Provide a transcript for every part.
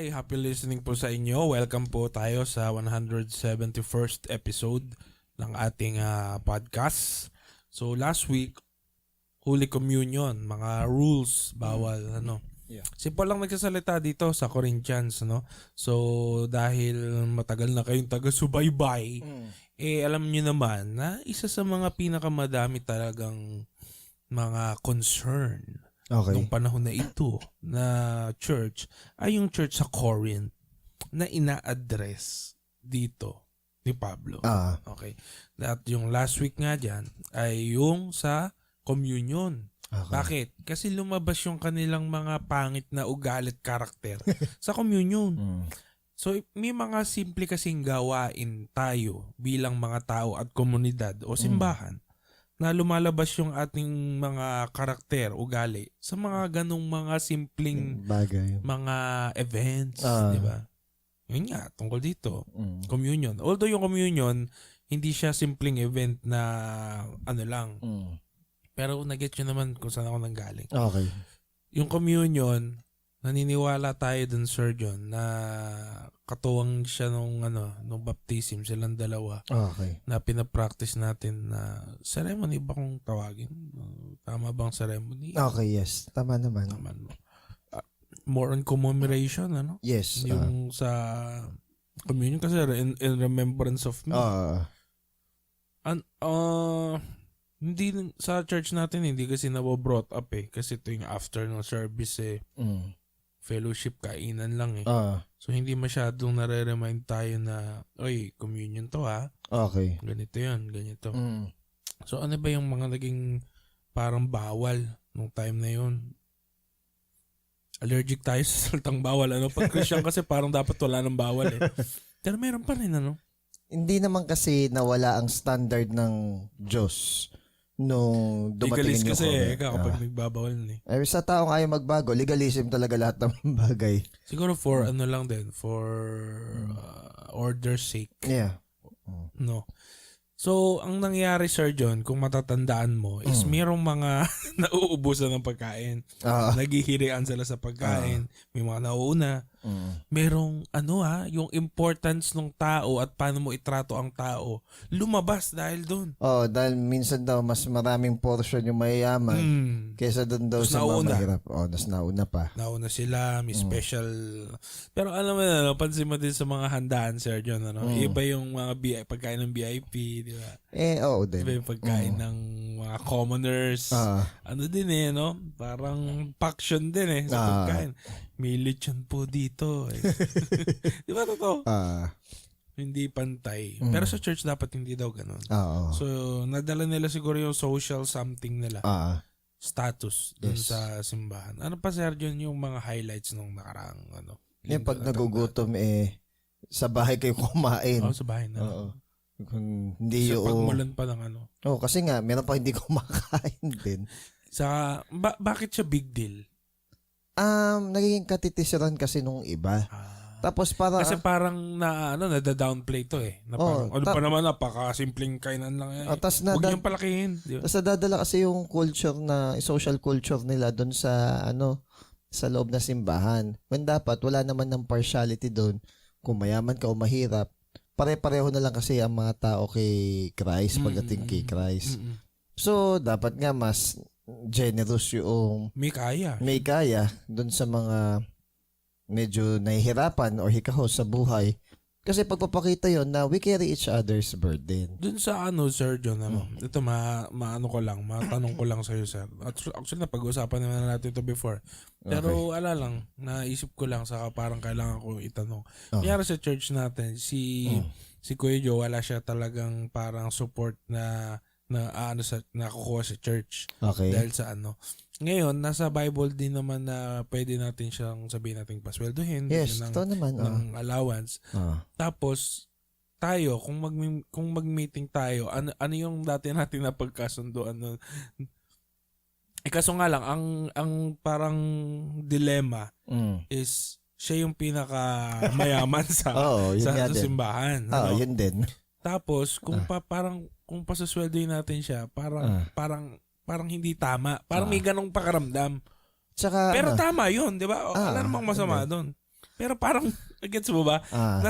Hi, happy listening po sa inyo. Welcome po tayo sa 171st episode ng ating podcast. So last week, Holy Communion, mga rules, bawal Yeah. Si Paul lang nagsasalita dito sa Corinthians, no? So dahil matagal na kayong taga-subaybay, alam niyo naman na isa sa mga pinakamadami talagang mga concern nung panahon na ito na church ay yung church sa Corinth na ina-address dito ni Pablo. Okay. At yung last week nga dyan ay yung sa communion. Okay. Bakit? Kasi lumabas yung kanilang mga pangit na ugalit karakter sa communion. So may mga simple kasing gawain tayo bilang mga tao at komunidad o simbahan na lumalabas yung ating mga karakter, ugali sa mga ganong mga simpleng bagay, mga events, di ba? Yun nga, tungkol dito. Communion. Although yung communion, hindi siya simpleng event na ano lang. Pero nag-get nyo naman kung saan ako nanggaling. Okay. Yung communion, naniniwala tayo dun, Sir John, na katuwang siya nung baptism, silang dalawa. Okay. Na pinapractice natin na ceremony ba kung tawagin? Tama bang ceremony? Okay, yes. Tama naman. Tama mo. More on commemoration, ano? Yes. Yung sa communion kasi in remembrance of me. Hindi sa church natin hindi kasi brought up kasi ito yung after ng service fellowship, kainan lang So hindi masyadong nare-remind tayo na oy, communion to Okay. Ganito 'yan, ganito. So ano ba yung mga naging parang bawal nung time na 'yon? Allergic tayo sa salitang bawal pag Christian kasi parang dapat wala nang bawal Pero meron pa rin Hindi naman kasi nawala ang standard ng Diyos nung dumating Legalist yung kasi COVID. kapag nagbabawal Sa taong ayaw magbago, legalism talaga lahat ng bagay. Siguro for lang din, for order's sake. Yeah. No. So, ang nangyari, Sir John, kung matatandaan mo, is mayroong mga nauubusan ng pagkain. Naghihirian sila sa pagkain. May mga nauuna. Merong, yung importance ng tao at paano mo itrato ang tao, lumabas dahil doon. Dahil minsan daw mas maraming portion yung mayayaman kaysa doon daw sa mga mahirap. Nas nauna pa. Nauna sila, may special. Pero alam mo pansin mo din sa mga handaan, Sir John, iba yung mga pagkain ng VIP, di ba? Oo din. Iba yung pagkain ng mga commoners. Ano din parang faction din sa pagkain. May lechon po dito. Di ba totoo? Hindi pantay. Pero sa church dapat hindi daw ganun. So, nadala nila siguro yung social something nila. Status dun sa simbahan. Ano pa, Sir John, yung mga highlights nung nakaraang Yung pag nagugutom sa bahay kayo kumain. Sa bahay na. Kung hindi sa yung pagmulan pa ng kasi nga meron pa hindi kumakain din. Bakit siya big deal? Nagiging katitisuran kasi nung iba. Tapos kasi parang nada-downplay to na parang, pa naman, napaka-simpleng kainan lang yan. Huwag niyong palakihin. Tapos nadadala kasi yung culture social culture nila doon sa sa loob na simbahan. When dapat wala naman ng partiality doon. Kung mayaman ka o mahirap, pare-pareho na lang kasi ang mga tao kay Christ pagdating kay Christ. So dapat nga mas generous yung may kaya doon sa mga medyo nahihirapan or hikahos sa buhay. Kasi pagpapakita yon na we carry each other's burden. Doon sa Sir John, ito matanong ko lang sa'yo, Sir. Actually, napag-usapan naman natin ito before. Pero naisip ko lang, saka parang kailangan ko itanong. Kaya sa church natin, si Kuya Joe, wala siya talagang parang support na nakukuha sa church. Okay. Dahil sa Ngayon, nasa Bible din naman na pwede natin siyang sabihin nating pasweldohin. Yes, ito naman. Ng allowance. Tapos, tayo, kung mag-meeting tayo, ano yung dati natin na pagkasunduan nun? Kaso nga lang, ang parang dilema is siya yung pinaka mayaman sa simbahan. Yun din. Tapos, kung pasasweldohin natin siya, parang hindi tama. Parang may ganong pakaramdam. Tsaka, pero tama yun, di ba? Wala namang masama doon. Pero parang, gets mo ba? Ah.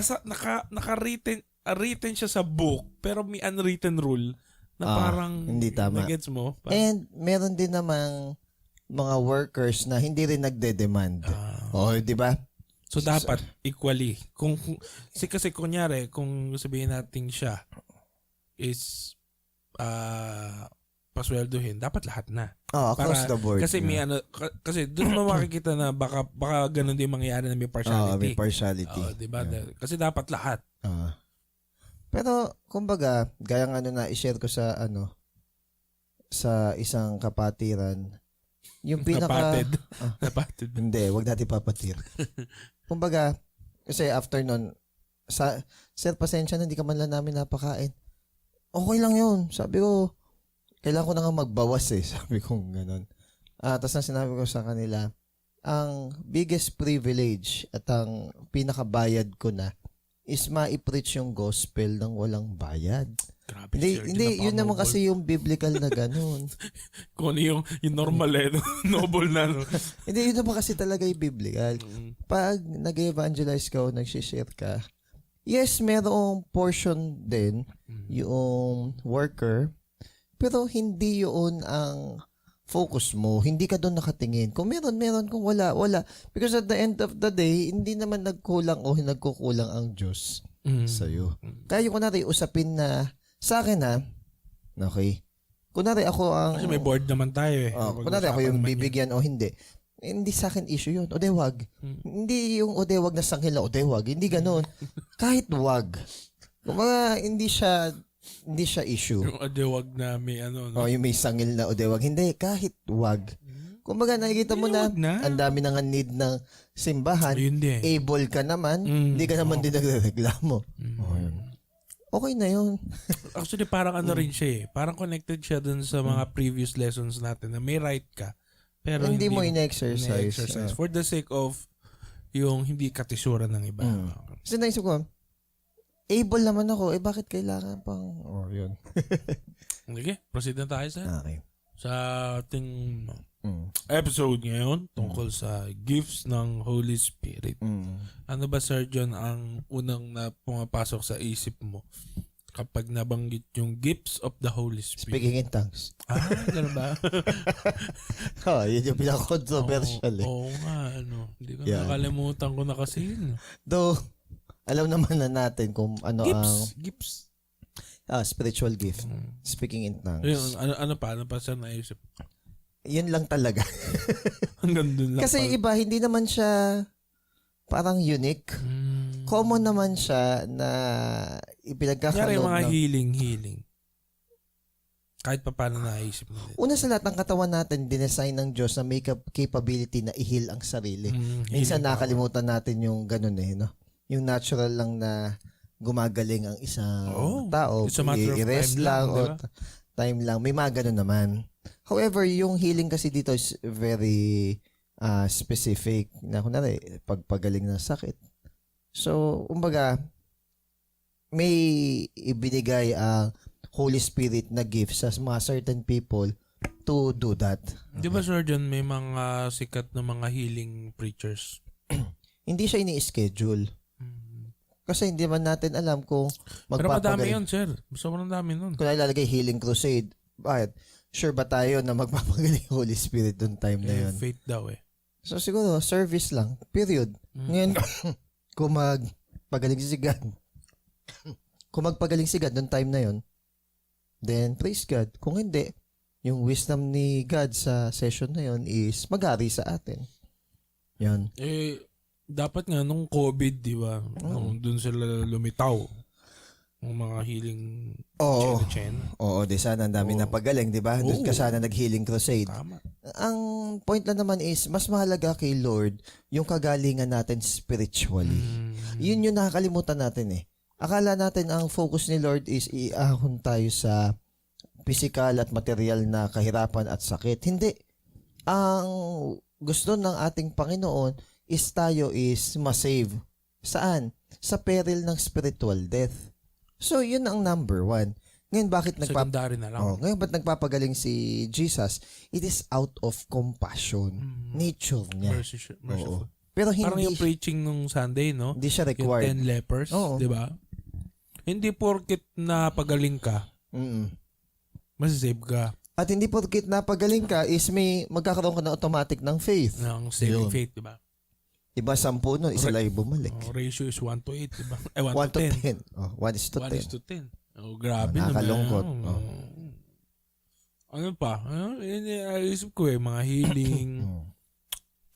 Written siya sa book, pero may unwritten rule na parang, hindi tama. gets mo? And meron din namang mga workers na hindi rin nagde-demand. Di ba? So dapat equally. Kasi kunyari, kung sabihin natin siya is pasweldohin, dapat lahat na. Across the board. Kasi may kasi doon mo makikita na baka ganun din mangyayari na may partiality. May partiality. Diba? Kasi dapat lahat. Pero kumbaga, gaya nga na i-share ko sa sa isang kapatiran, yung Napatid. Hindi, wag natin papatir. Kumbaga, kasi after nun, sir, pasensya na, hindi ka man lang namin napakain. Okay lang yun. Sabi ko, kailangan ko na nga magbawas Sabi ko gano'n. Tapos na sinabi ko sa kanila, ang biggest privilege at ang pinakabayad ko na is ma-preach yung gospel ng walang bayad. Grabe, Hindi, yun naman kasi yung biblical na ganun. Kung ano yung normal noble na. No? Hindi, yun naman kasi talaga yung biblical. Pag nag-evangelize ka o nag-share ka, yes, merong portion din yung worker, pero hindi yun ang focus mo. Hindi ka doon nakatingin. Kung meron. Kung wala. Because at the end of the day, hindi naman nagkulang o nagkukulang ang Diyos sa'yo. Kaya yung kunwari usapin na sa akin okay. Kunwari ako ang... Kasi may board naman tayo kunwari ako yung bibigyan o hindi. Hindi sa akin issue yun. O de wag. Hindi yung o de wag na sanghil na o de wag. Hindi ganun. Kahit wag. Kumbaga, hindi siya issue. Yung adewag na may yung may sangil na o de wag. Hindi, kahit wag. Kumbaga, nakikita mo na ang dami na nga need ng simbahan. Able ka naman. Hindi ka naman din nagrereklamo. Okay na yun. Actually, parang rin siya Parang connected siya dun sa mga previous lessons natin na may right ka. Pero hindi mo in-exercise. For the sake of yung hindi katisura ng iba. Kasi naisip ko, able naman ako, bakit kailangan pang... yun. Okay, proceed na tayo sa ating episode ngayon tungkol sa gifts ng Holy Spirit. Ano ba, Sir John, ang unang na pumapasok sa isip mo kapag nabanggit yung gifts of the Holy Spirit? Speaking in tongues. Ganun ba? Yun yung pinaka-controversial Oo nga, Hindi ko nakalimutan ko na kasi yun. Though, alam naman na natin kung ano Gifts. Spiritual gift. Speaking in tongues. Ano pa sa naisip? Yun lang talaga. Hanggang dun lang. Kasi iba, hindi naman siya parang unique. Common naman siya na ipinagkakaloob. Yung mga healing. Kahit pa paano naisip mo. Una sa lahat, ng katawan natin, dinesign ng Diyos na may capability na i-heal ang sarili. Minsan nakalimutan natin yung ganun Yung natural lang na gumagaling ang isang tao. I-rest lang o time lang. May mga ganun naman. However, yung healing kasi dito is very specific. Na kunwari, pagpagaling ng sakit. So, umbaga, may ibinigay ang Holy Spirit na gift sa mga certain people to do that. Di ba, Sir John, may mga sikat na mga healing preachers? Hindi siya ini-schedule. Kasi hindi man natin alam kung pero madami yun, sir. Sobrang dami nun. Kung ilalagay healing crusade, bakit? Sure ba tayo na magpapagaling Holy Spirit dun time na yun? Faith daw So siguro, service lang. Period. Ngayon, kung magpagaling si God, kung magpagaling si God dun time na yun, then praise God. Kung hindi, yung wisdom ni God sa session na yun is mag-ari sa atin. Yan. Dapat nga nung COVID, di ba? Nung dun sila lumitaw. Yung mga healing chen. Oo, di sana ang dami na pagaling, di ba? Doon ka sana nag-healing crusade. Tama. Ang point lang naman is, mas mahalaga kay Lord yung kagalingan natin spiritually. Yun yung nakakalimutan natin Akala natin ang focus ni Lord is iahon tayo sa physical at material na kahirapan at sakit. Hindi. Ang gusto ng ating Panginoon is tayo is masave. Saan? Sa peril ng spiritual death. So, yun ang number one. Ngayon, bakit secondary na lang. Ngayon, ba't nagpapagaling si Jesus? It is out of compassion. Nature niya. Merciful. Pero Parang hindi yung preaching nung Sunday, no? hindi siya Yung required. 10 lepers, Oo. di ba? Hindi porket na pagaling ka, Mm. masasave ka At hindi porkit napagaling ka is may magkakaroon ka na automatic ng faith. ng saving Yun. faith, di ba? Iba 10 nun, isa lang yung bumalik. Ratio is 1:8, di ba? 1 1 to to 10. 10. Oh, 1 is to 1 10. is to 10. Oh, grabe Nakakalungkot. naman. Oh. Ano pa? Iniisip ko mga healing. Mm.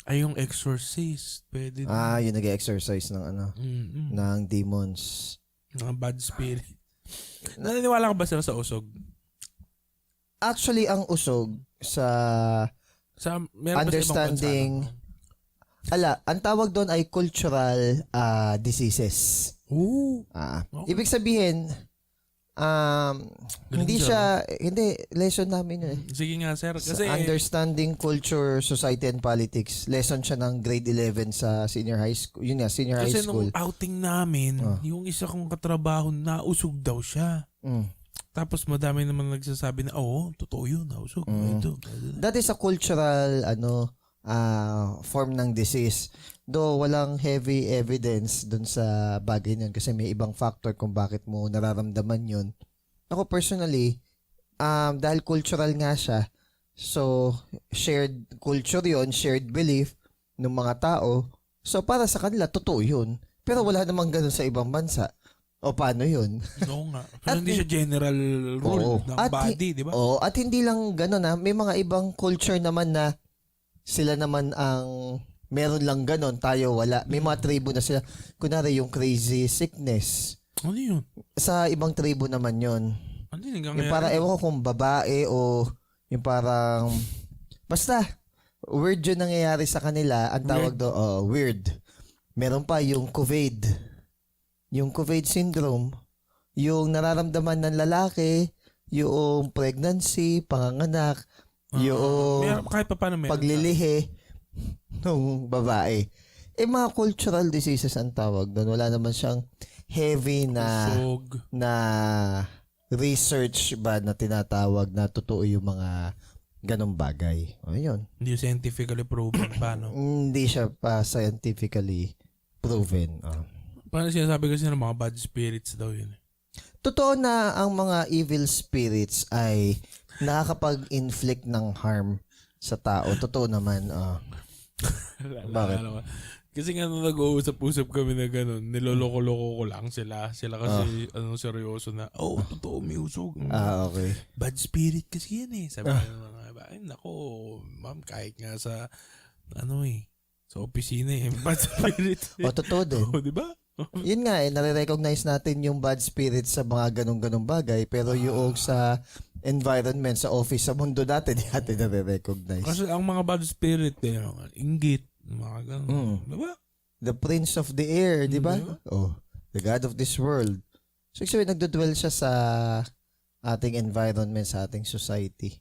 Ay, yung exorcist. Pwede din. Yung nag-exercise ng ng demons. Mga bad spirit. Naniniwala ka ba sila sa usog? Actually, ang usog sa Meron ba sa ibang understanding, bansa, ang tawag doon ay cultural diseases. no? Okay. Ibig sabihin, hindi siya, lesson namin yun eh. Sige nga, sir. Sa Kasi, Understanding Culture, Society and Politics. Lesson siya ng grade 11 sa senior high school. Yun nga, senior high kasi school. nung outing namin, yung isa kong katrabaho, nausog daw siya. Mm. Tapos madami naman nagsasabi na, totoo yun, nausog. Ito. That is a cultural form ng disease. Though walang heavy evidence dun sa bagay nun kasi may ibang factor kung bakit mo nararamdaman yun. Ako personally, dahil cultural nga siya, so shared culture yun, shared belief ng mga tao. So para sa kanila, totoo yun. Pero wala namang ganun sa ibang bansa. O paano yun? Oo nga. Pero hindi siya general rule ng body, di ba? Oo, at hindi lang ganun may mga ibang culture naman na sila naman ang meron lang ganun, tayo wala. May mga tribo na sila. Kunwari yung crazy sickness. Ano yun? Sa ibang tribo naman yun. Ano yun? Yung parang, ewan ko kung babae o yung parang, basta, weird yun nangyayari sa kanila. Ang tawag doon, weird. Meron pa yung COVID. Yung COVID syndrome. Yung nararamdaman ng lalaki, yung pregnancy, panganganak, yung kahit pa paano meron. paglilihi ng babae. Mga cultural diseases ang tawag doon. Wala naman siyang heavy Usog. na research ba na tinatawag na totoo yung mga ganong bagay. Ayun. Hindi scientifically proven pa, no? Hindi siya pa scientifically proven. Parang sinasabi kasi ng mga bad spirits daw yun. Totoo na ang mga evil spirits ay nakakapag-inflict ng harm sa tao. Totoo naman. Bakit? Kasi nga nung nag-uusap-usap kami na gano'n, niloloko-loko ko lang sila. Sila kasi seryoso na, totoo, may usog. Okay. Bad spirit kasi yan eh. Sabi ng mga iba, ay nako, ma'am, kahit nga sa, sa opisina bad spirit. Totoo din. Di ba? Yun nga nare-recognize natin yung bad spirits sa mga ganong-ganong bagay, pero yung sa environment, sa office, sa mundo natin, hindi natin nare-recognize. Kasi ang mga bad spirit, inggit, mga ganon. Diba? The Prince of the Air, di ba? The God of this world. So, actually, nagdodwell siya sa ating environment, sa ating society.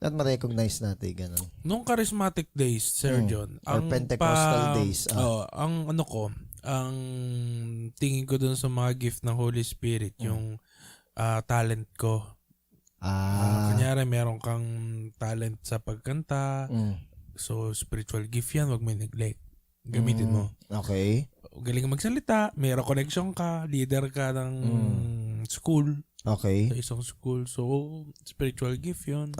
At ma-recognize natin ganun. Nung charismatic days, Sir John, Or Pentecostal days. Ang ang tingin ko dun sa mga gift ng Holy Spirit, yung talent ko. Kunyari, meron kang talent sa pagkanta. So, spiritual gift yan. Huwag mo neglect. Gamitin mo. Okay. Galing ka magsalita. Mayroon connection ka. Leader ka ng school. Okay. Sa isang school. So, spiritual gift yun.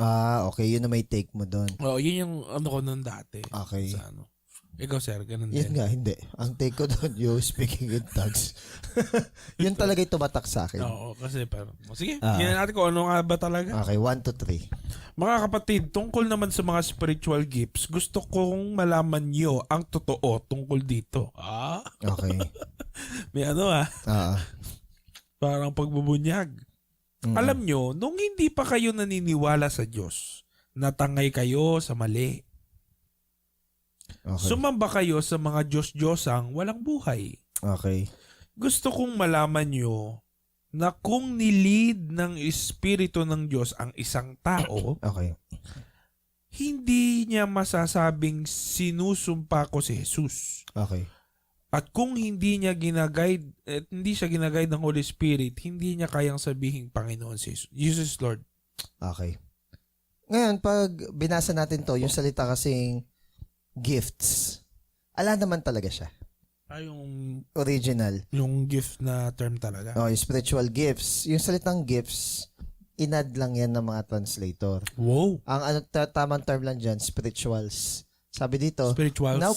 Okay. Yun na may take mo doon. Yun yung ko nun dati. Okay. Sa Ikaw, sir, ganun Yun din. nga, hindi. Ang take ko doon, yung speaking in tongues. Yun talaga yung tumatak sa akin. Oo, kasi parang, sige, tingnan natin kung ano nga ba talaga. Okay, 1 to 3. Mga kapatid, tungkol naman sa mga spiritual gifts, gusto kong malaman nyo ang totoo tungkol dito. Okay. May parang pagbubunyag. Alam nyo, nung hindi pa kayo naniniwala sa Diyos, natangay kayo sa mali. Okay. Sumamba kayo sa mga Diyos-Diyosang walang buhay. Okay. Gusto kong malaman nyo na kung nilid ng Espiritu ng Diyos ang isang tao, Okay. hindi niya masasabing sinusumpa ko si Jesus. Okay. At kung hindi siya ginaguide ng Holy Spirit, hindi niya kayang sabihin Panginoon si Jesus. Jesus is Lord. Okay. Ngayon, pag binasa natin to, yung salita kasing gifts, ala naman talaga siya. Yung Original. gift na term talaga. Yung spiritual gifts. Yung salitang gifts, inad lang yan ng mga translator. Wow. Ang tamang term lang dyan, spirituals. Sabi dito, Spirituals. now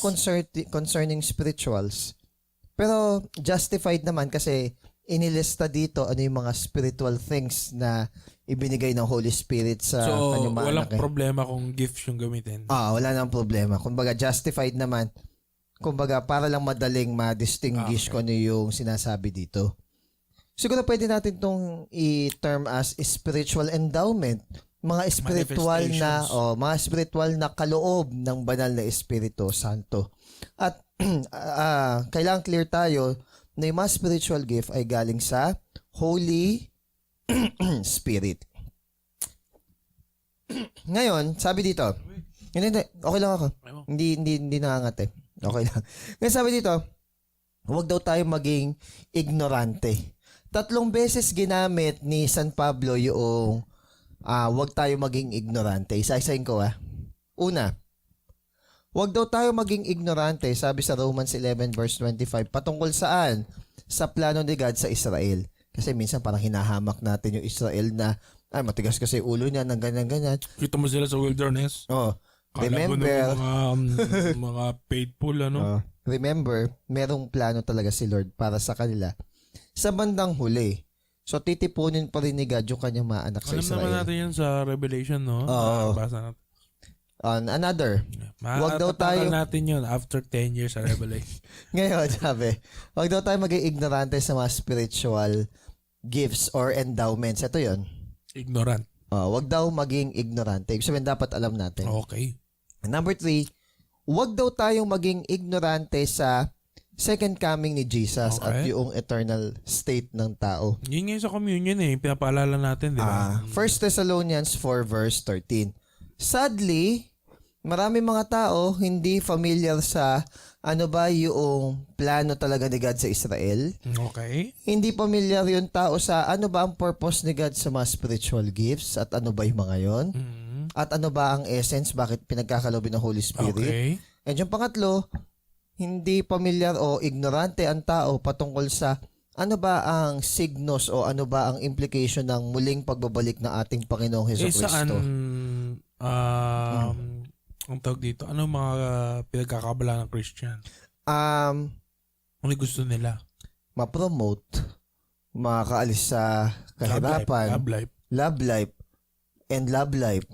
concerning spirituals. Pero justified naman kasi inilista dito ano yung mga spiritual things na ibinigay ng Holy Spirit sa kanyang mga walang anak. problema kung gifts yung gamitin. Wala nang problema. Kumbaga justified naman. Kumbaga para lang madaling ma-distinguish kung ano yung sinasabi dito. Siguro pwede natin tong i-term as spiritual endowment. Mga spiritual na kaloob ng banal na Espiritu Santo. At kailangan clear tayo na yung mga spiritual gift ay galing sa Holy Spirit. Ngayon, sabi dito, hindi, okay lang ako. Hindi nakangate. Okay lang. Ngayon sabi dito, huwag daw tayo maging ignorante. 3 beses ginamit ni San Pablo yung huwag tayo maging ignorante. Isa-isahin ko Una, huwag daw tayo maging ignorante, sabi sa Romans 11 verse 25. Patungkol saan? Sa plano ni God sa Israel. Kasi minsan parang hinahamak natin yung Israel na matigas kasi ulo niya ng ganyan-ganyan. Kita mo sila sa wilderness. Remember, mga faithful, remember, merong plano talaga si Lord para sa kanila. Sa bandang huli. So, titipunin pa rin ni God yung kanyang mga anak sa Alam Israel. naman natin yan sa Revelation, no? Basa natin. Another. Wag daw tayo natin yun after 10 years sa Revelation. Ngayon, sabi, wag daw tayo maging ignorante sa mga spiritual gifts or endowments. Ito yun. Ignorant. Wag daw maging ignorante. Ibig sabihin, dapat alam natin. Okay. Number 3, wag daw tayong maging ignorante sa second coming ni Jesus at yung eternal state ng tao. Yun ngayon sa communion pinapaalala natin, di ba? 1 Thessalonians 4 verse 13. Sadly, marami mga tao hindi familiar sa ano ba yung plano talaga ni God sa Israel. Okay. Hindi familiar yung tao sa ano ba ang purpose ni God sa mga spiritual gifts at ano ba yung mga yon. At ano ba ang essence, bakit pinagkakaloob ng Holy Spirit. Okay. And yung pangatlo, hindi familiar o ignorante ang tao patungkol sa ano ba ang signos o ano ba ang implication ng muling pagbabalik ng ating Panginoong Hesukristo. Saan ang tawag dito? Ano mga pinagkakabala ng Christian? Ano gusto nila? Ma-promote, makakaalis sa kahirapan, love life, and love life.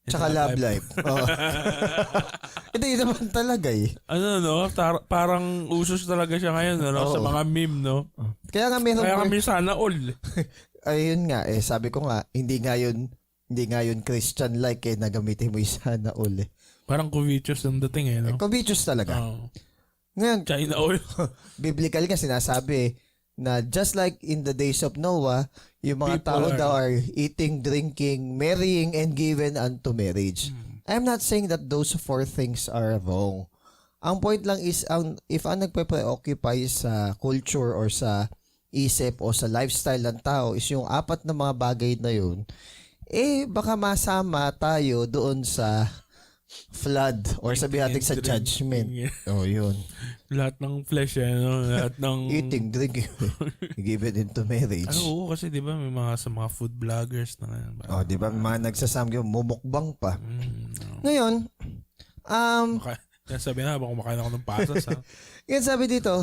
Tsaka love life. Hindi naman talaga parang usos talaga siya ngayon, sa mga meme, no? Kaya nga meron kami sana all. Ayun nga, sabi ko nga, hindi nga yun Christian-like na gamitin mo yung sana all Parang Covicius ang dating no? Covicius talaga. Ngayon, China all. biblical nga sinasabi na just like in the days of Noah, yung mga tao daw are eating, drinking, marrying, and given unto marriage. I'm not saying that those 4 things are wrong. Ang point lang is, if ang nagpe-preoccupy sa culture or sa isip o sa lifestyle ng tao is yung 4 na mga bagay na yun, baka masama tayo doon sa flood or sabihin natin sa judgment. Yun. Lahat ng flesh, lahat ng... Eating, drinking, given into marriage. Oo, kasi di ba may mga sa mga food vloggers na... di ba may mga nagsasamgi, mumukbang pa. Ngayon, sabi na, baka kumakain ako ng pasas, Ngayon sabi dito,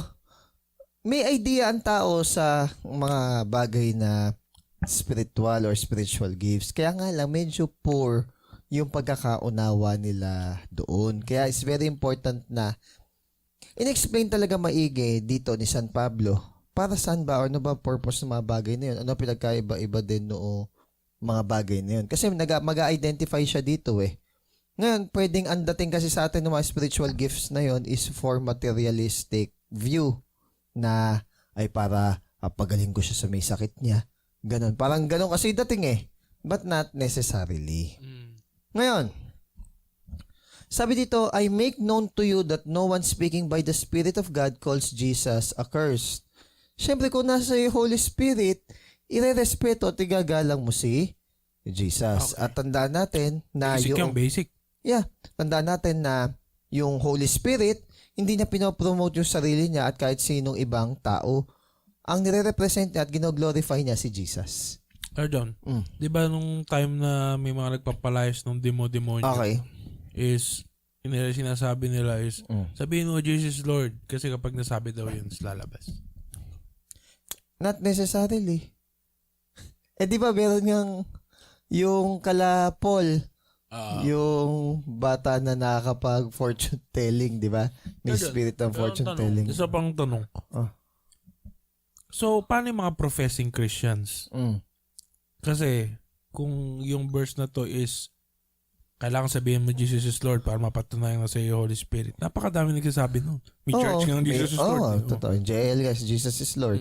may idea ang tao sa mga bagay na spiritual or spiritual gifts. Kaya nga lang, medyo poor yung pagkakaunawa nila doon. Kaya it's very important na in-explain talaga maigi dito ni San Pablo. Para saan ba? Or ano ba purpose ng mga bagay na yun? Ano pinagkaiba-iba din noong mga bagay na yun? Kasi mag-identify siya dito Ngayon, pwedeng ang dating kasi sa atin ng mga spiritual gifts na yun is for materialistic view na ay para pagaling ko siya sa may sakit niya. Ganon. Parang ganon kasi dating but not necessarily. Ngayon, sabi dito, I make known to you that no one speaking by the Spirit of God calls Jesus accursed. Siyempre, kung nasa yung Holy Spirit, ire-respeto at igagalang mo si Jesus. Okay. At tandaan natin na basic. Yeah, tandaan natin na yung Holy Spirit, hindi niya pinopromote yung sarili niya at kahit sinong ibang tao. Ang nire-represent niya at gino-glorify niya si Jesus. John, di ba nung time na may mga nagpapalayas ng demo-demonyo Okay. is sinasabi nila is sabihin mo Jesus Lord kasi kapag nasabi daw yun is lalabas. Not necessarily. Di ba meron yung kala Paul, yung bata na nakakapag fortune telling, di ba? May spirit ng fortune telling. Isa pang tanong. So, paano yung mga professing Christians? Kasi, kung yung verse na to is kailangan sabihin mo Jesus is Lord para mapatunayan na sa iyo Holy Spirit. Napakadami nagsasabi nun. May church nga ng Jesus is Lord. Totoo. In JL guys, Jesus is Lord.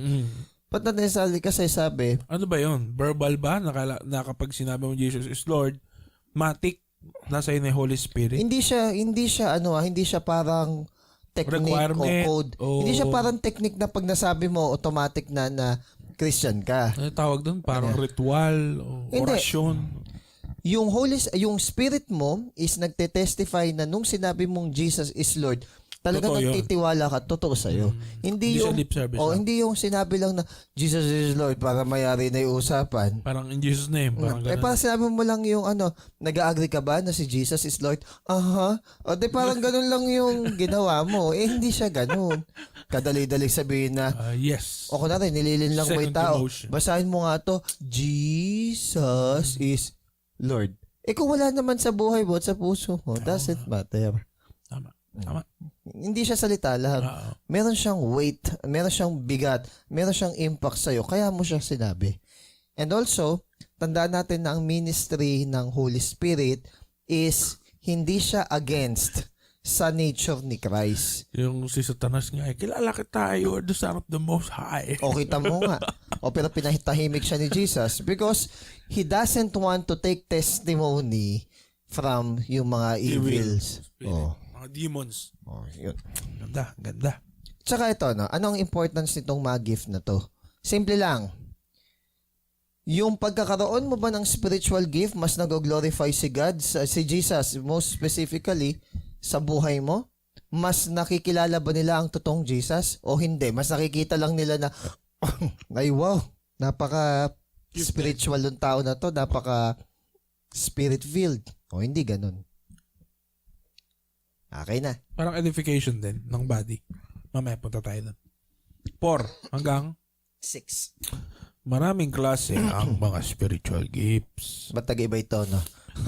But not necessarily kasi sabi, ano ba yun? Verbal ba? Na kapag sinabi mo Jesus is Lord, matik, nasa iyo na yung Holy Spirit? hindi siya parang technique Requirement, o code. Hindi siya parang technique na pag nasabi mo, automatic na Christian ka. Ano tawag doon? Parang ritual, o Hindi. orasyon. Yung spirit mo is nagte-testify na nung sinabi mong Jesus is Lord, talagang Totoo yun. nagtitiwala ka, totoo sa'yo. Hindi Hindi yung, siya lip service. hindi yung sinabi lang na Jesus is Lord para mayari na yung usapan. Parang in Jesus name. Parang ganun. Parang sinabi mo lang yung nag-agree ka ba na si Jesus is Lord? Aha. O parang ganun lang yung ginawa mo. Hindi siya ganun. Kadali-dali sabihin na, Yes. o kunwari, nililin lang mo yung Second tao. emotion. Basahin mo nga to, Jesus is Lord. Kung wala naman sa buhay mo at sa puso mo, doesn't matter. Tama. Hindi siya salita lang. Meron siyang weight, meron siyang bigat, meron siyang impact sa'yo. Kaya mo siya sinabi. And also, tandaan natin na ang ministry ng Holy Spirit is hindi siya against sa nature ni Christ. Yung si Satanas nga, kilala kita, you are the son of the most high. O kita mo nga. Pero pinahitahimik siya ni Jesus because he doesn't want to take testimony from yung mga evils. Mga demons. Yun. Ganda. Tsaka ito, ano ang importance nitong mga gift na to? Simple lang. Yung pagkakaroon mo ba ng spiritual gift, mas nag-glorify si God, si Jesus, most specifically, sa buhay mo? Mas nakikilala ba nila ang totoong Jesus? O hindi? Mas nakikita lang nila na, ay wow, napaka-spiritual yung tao na to, napaka-spirit-filled. O hindi ganun. Okay na. Parang edification din ng body. Mamaya punta tayo doon. 4 hanggang 6. maraming klase ang mga spiritual gifts. Ba't nag-iba ito, no?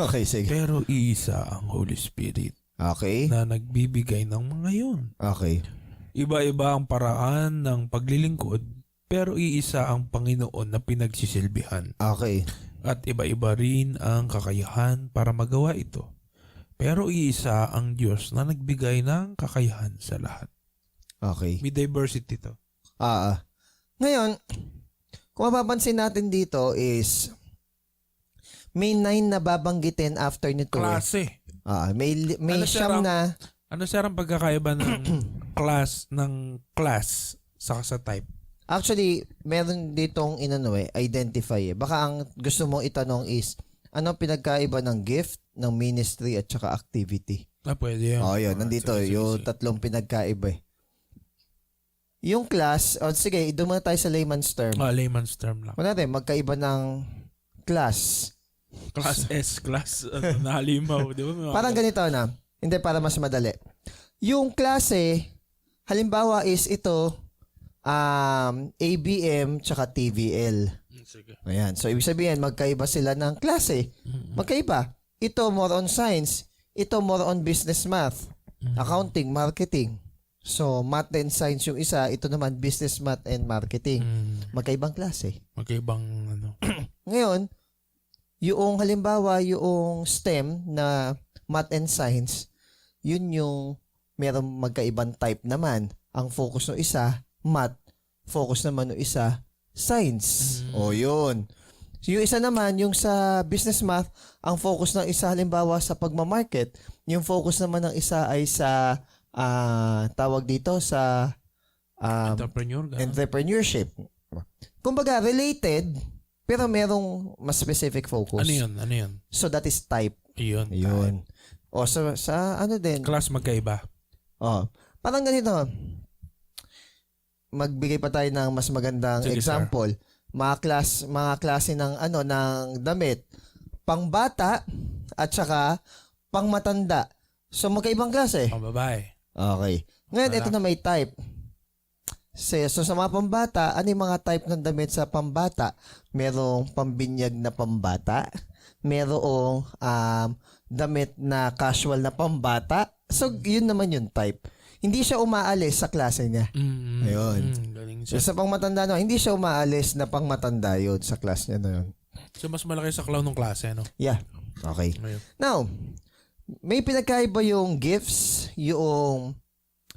Okay, sige. Pero iisa ang Holy Spirit Okay. na nagbibigay ng mga yun. Okay. Iba-iba ang paraan ng paglilingkod, pero iisa ang Panginoon na pinagsisilbihan. Okay. At iba-iba rin ang kakayahan para magawa ito. Pero iisa ang Diyos na nagbigay ng kakayahan sa lahat. Okay. May diversity to. Ngayon, kung mapapansin natin dito is may 9 na babanggitin after nito. Klase. May Ano, siyam sir, na. Ano sir ang pagkakaiba ng class sa type? Actually, meron ditong identify. Baka ang gusto mong itanong is, ano pinagkaiba ng gift, ng ministry, at saka activity? Pwede yun. Yun. Nandito, Sige. yung tatlong pinagkaiba. Yung class, sige, doon muna tayo sa layman's term. Layman's term lang. Kung natin, magkaiba ng class. Class S, class na halimaw. Di ba? Parang ganito na. Hindi, para mas madali. Yung klase, halimbawa is ito, ABM tsaka TVL. Sige. Ayan. So, ibig sabihin, magkaiba sila ng klase. Magkaiba. Ito more on science. Ito more on business math. Accounting, marketing. So, math and science yung isa. Ito naman, business math and marketing. Magkaibang klase. Magkaibang Ngayon, yung halimbawa, yung STEM na math and science, yun yung merong magkaibang type naman. Ang focus ng isa, math. Focus naman ng isa, science. O yun. So, yung isa naman, yung sa business math, ang focus ng isa halimbawa sa pagmamarket. Yung focus naman ng isa ay sa tawag dito sa entrepreneurship. Kumbaga, related, pero merong mas specific focus. Ano yun? So, that is type. Yun. Ayun. O sa ano din. Class magkaiba. Oh, parang ganito. Magbigay pa tayo ng mas magandang Sige, example. Mga klase ng ng damit, pangbata at saka pangmatanda. So magkaibang klase. Ang babae. Okay. Ngayon ito na may type. So sa mga pambata, ano yung mga type ng damit sa pambata? Merong pambinyag na pambata, merong damit na casual na pambata. So yun naman yung type. Hindi siya umaalis sa klase niya. Ayun. Galing So, siya. sa pangmatanda no, hindi siya umaalis na pangmatanda yun sa class niya na yun. So, mas malaki sa clown ng klase, no? Yeah. Okay. Ayun. Now, may pinagkaiba yung gifts, yung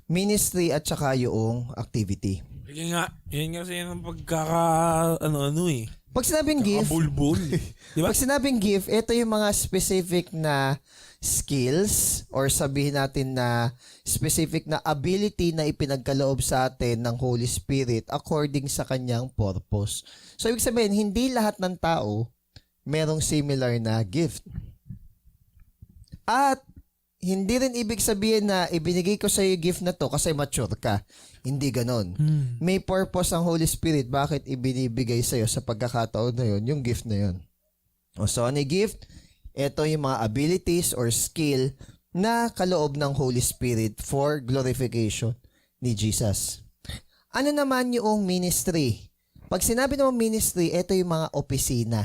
ministry at saka yung activity. Yun nga. Yun kasi yun ang ano eh. Pag sinabing gift, Kabulbul. Di ba? pag sinabing gift, ito yung mga specific na skills or sabihin natin na specific na ability na ipinagkaloob sa atin ng Holy Spirit according sa kanyang purpose. So, ibig sabihin, hindi lahat ng tao merong similar na gift. At hindi rin ibig sabihin na ibinigay ko sa iyo gift na to kasi mature ka. Hindi ganon. May purpose ang Holy Spirit bakit ibinibigay sa iyo sa pagkakataon na yon yung gift na yon. O so, ano yung gift? Ito yung mga abilities or skill na kaloob ng Holy Spirit for glorification ni Jesus. Ano naman yung ministry? Pag sinabi naman ministry, ito yung mga opisina.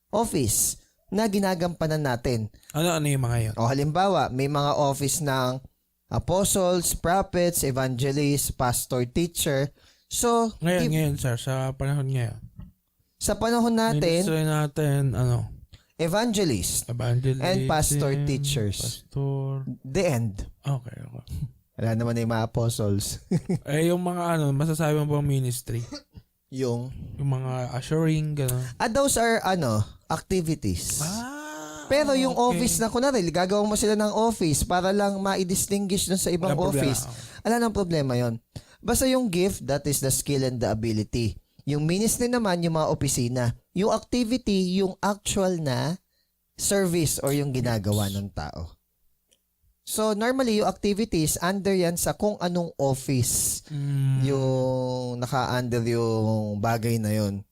Office na ginagampanan natin. Ano yung mga yun? O halimbawa, may mga office ng apostles, prophets, evangelists, pastor, teacher. So, Ngayon, sir, sa panahon ngayon. sa panahon natin, Ministry natin, evangelist evangelist. and pastor teachers. Pastor. The end. Okay. Wala naman na yung mga apostles. Yung mga masasabi mo bang ministry? yung Yung mga assuring, gano'n. those are activities. Pero yung okay. office na kunwari, gagawa mo sila ng office para lang ma-distinguish dun sa ibang Walang office. Wala nang problema yon. Basta yung gift, that is the skill and the ability. Yung ministry naman, yung mga opisina. Yung activity, yung actual na service or yung ginagawa ng tao. So, normally, yung activities, under yan sa kung anong office yung naka-under yung bagay na yon.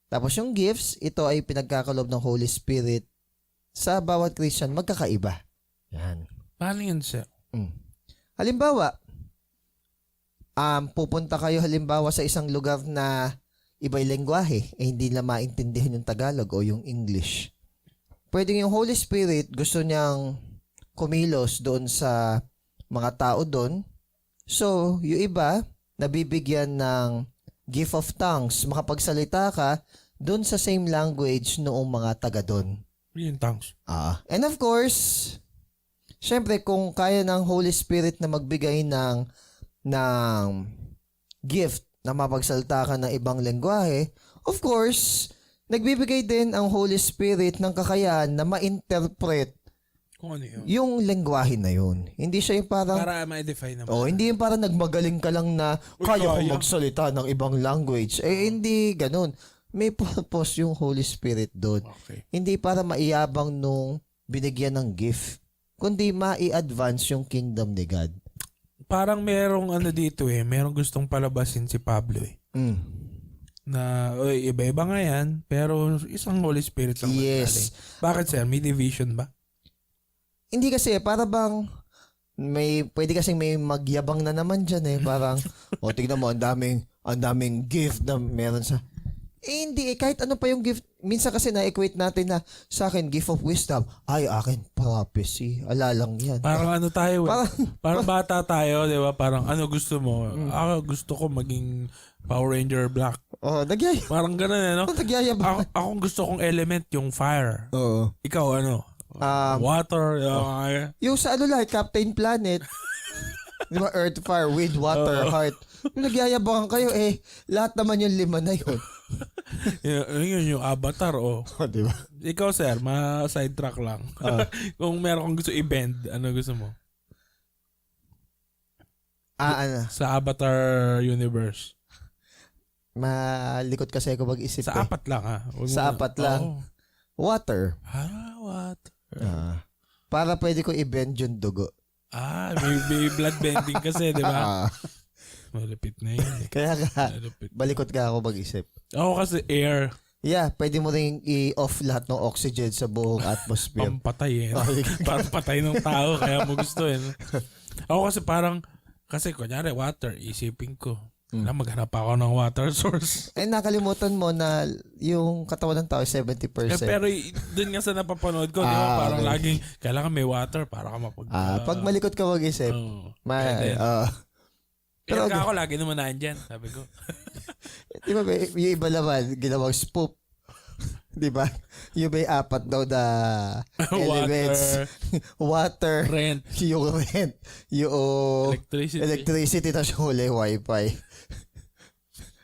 Tapos yung gifts, ito ay pinagkakalob ng Holy Spirit sa bawat Christian, magkakaiba. Yan. Paano yun, sir? Halimbawa, pupunta kayo halimbawa sa isang lugar na iba'y lengguwahe, hindi na maintindihan yung Tagalog o yung English. Pwedeng yung Holy Spirit gusto niyang kumilos doon sa mga tao doon. So, yung iba, nabibigyan ng gift of tongues, makapagsalita ka doon sa same language noong mga taga doon. Yung tongues. And of course, syempre kung kaya ng Holy Spirit na magbigay ng gift na mapagsalita ka ng ibang lengguwahe, of course, nagbibigay din ang Holy Spirit ng kakayahan na ma-interpret Kung ano yun. yung lengguwahe na yun. Hindi siya yung parang Para ma-define naman. hindi yung parang nagmagaling ka lang na kaya ko magsalita ng ibang language. Hindi ganun. May purpose yung Holy Spirit doon. Okay. Hindi para maiyabang nung binigyan ng gift, kundi mai-advance yung kingdom ni God. Parang merong dito merong gustong palabasin si Pablo na iba-iba nga yan, pero isang Holy Spirit lang. Yes. Bakit, sir? May division ba? Hindi kasi, para bang pwede kasing may magyabang na naman dyan parang, tignan mo, ang daming gift na meron sa, hindi kahit ano pa yung gift, minsan kasi na-equate natin na sa akin, gift of wisdom, akin, prophecy, lang yan. Parang tayo parang bata tayo, di ba? Parang gusto mo? Gusto ko maging Power Ranger Black. Nagyayabang. Parang ganun no? Nagyayabang. Akong gusto kong element yung fire. Oo. Ikaw water. Yung sa Captain Planet, di ba, Earth, Fire, Wind, Water, Heart. Nagyayabang kayo lahat naman yung 5 na yun. Yun yung Avatar Di ba? Ikaw, sir, ma-sidetrack lang. Kung meron kang gusto i-bend, ano gusto mo? Sa Avatar universe. Malikot kasi ako mag-isip. Sa 4 lang Sa 4 lang. Water. Water. para pwede ko i-bend yung dugo. May blood bending kasi, di ba? Ah, Malapit na yun eh. kaya ka, Malapit. balikot ka ako mag-isip. Ako kasi air, Yeah, pwede mo ring i-off lahat ng oxygen sa buong atmosphere. pampatay eh. Pampatay ng tao, kaya mo gusto eh. Ako kasi kasi kunyari water, isipin ko, maghanap ako ng water source. Nakalimutan mo na yung katawan ng tao 70%. Pero dun nga sa napapanood ko, di ba, parang okay. laging kailangan may water para ka Pag malikot ka mag-isip, pwede. Pero Pero ako lagi naman nandyan, sabi ko. di ba yung iba naman, ginawang spoop. Di ba? Yung may apat daw na elements. Water, Rent, yung rent, yung electricity. tapos yung huli, wifi.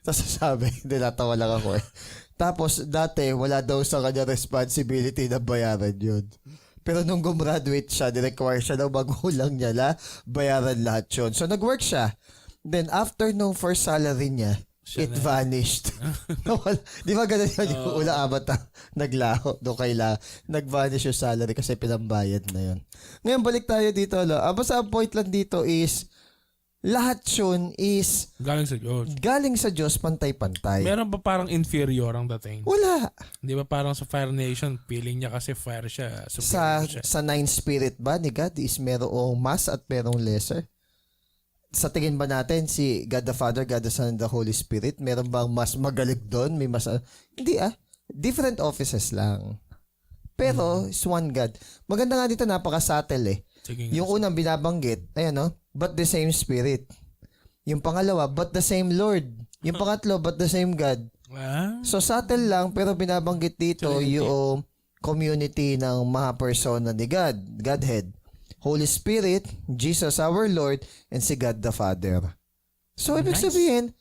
Tapos sabi, nilatawa lang ako eh. Tapos dati, wala daw sa kanya responsibility na bayaran yun. Pero nung gumraduate siya, ni-require siya ng magulang niya na bayaran lahat yun. So nag-work siya. Then after nung first salary niya, it vanished. Di ba ganun yun? Yung ulang abat na naglaho. Doon kailangan. Nag-vanish yung salary kasi pinambayad na yun. Ngayon balik tayo dito. Basta ang point lang dito is lahat yun is Galing sa Diyos. galing sa Diyos pantay-pantay. Meron ba parang inferior ang dating? Wala. Di ba parang sa Fire Nation, feeling niya kasi fire siya. Sa Superior siya. sa nine spirit ba ni God is merong mas at merong lesser? Sa tingin ba natin si God the Father, God the Son, and the Holy Spirit, meron bang mas magaling doon? May mas hindi different offices lang. Pero it's one God. Maganda nga dito, napaka-subtle eh. Sige nga. Yung unang binabanggit, ayan but the same Spirit. Yung pangalawa, but the same Lord. Yung pangatlo, but the same God. So subtle lang, pero binabanggit dito Trinity. yung community ng mga persona ni God, Godhead. Holy Spirit, Jesus our Lord, and si God the Father. So, ibig sabihin,